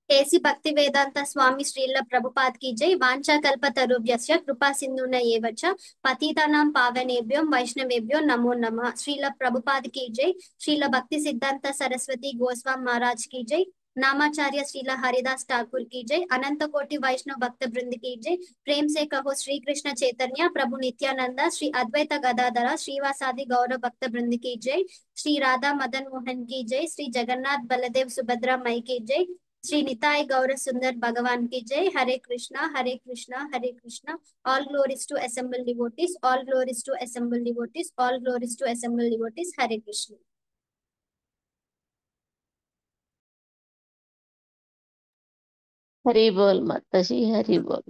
కేసి భక్తి వేదాంత స్వామి శ్రీల ప్రభుపాద్ की जय. वांछा कल्पतरुभ्यश्च कृपा सिंधुना एव च पतितानां पावनेभ्यो वैष्णवेभ्यो नमो नमः. श्रील प्रभुपाद की जय. श्रील भक्ति सिद्धांत सरस्वती गोस्वामी महाराज की जय. नामाचार्य श्रील हरिदास ठाकुर की जय. अनंत कोटि वैष्णव भक्त वृंद की जय. प्रेम से कहो श्री कृष्ण चैतन्य प्रभु नित्यानंद श्री अद्वैत गदाधर श्रीवासादि गौरव भक्त वृंद की जय. श्री राधा मदन मोहन की जय. श्री जगन्नाथ बलदेव सुभद्रा मई की जय. श्री निताय गौर सुंदर भगवान की जय. हरे कृष्णा हरे कृष्णा हरे Krishna. All glories to assembled devotees. All glories to assembled devotees. All glories to assembled devotees. Hare Krishna. हरी बोल माताजी, हरी बोल.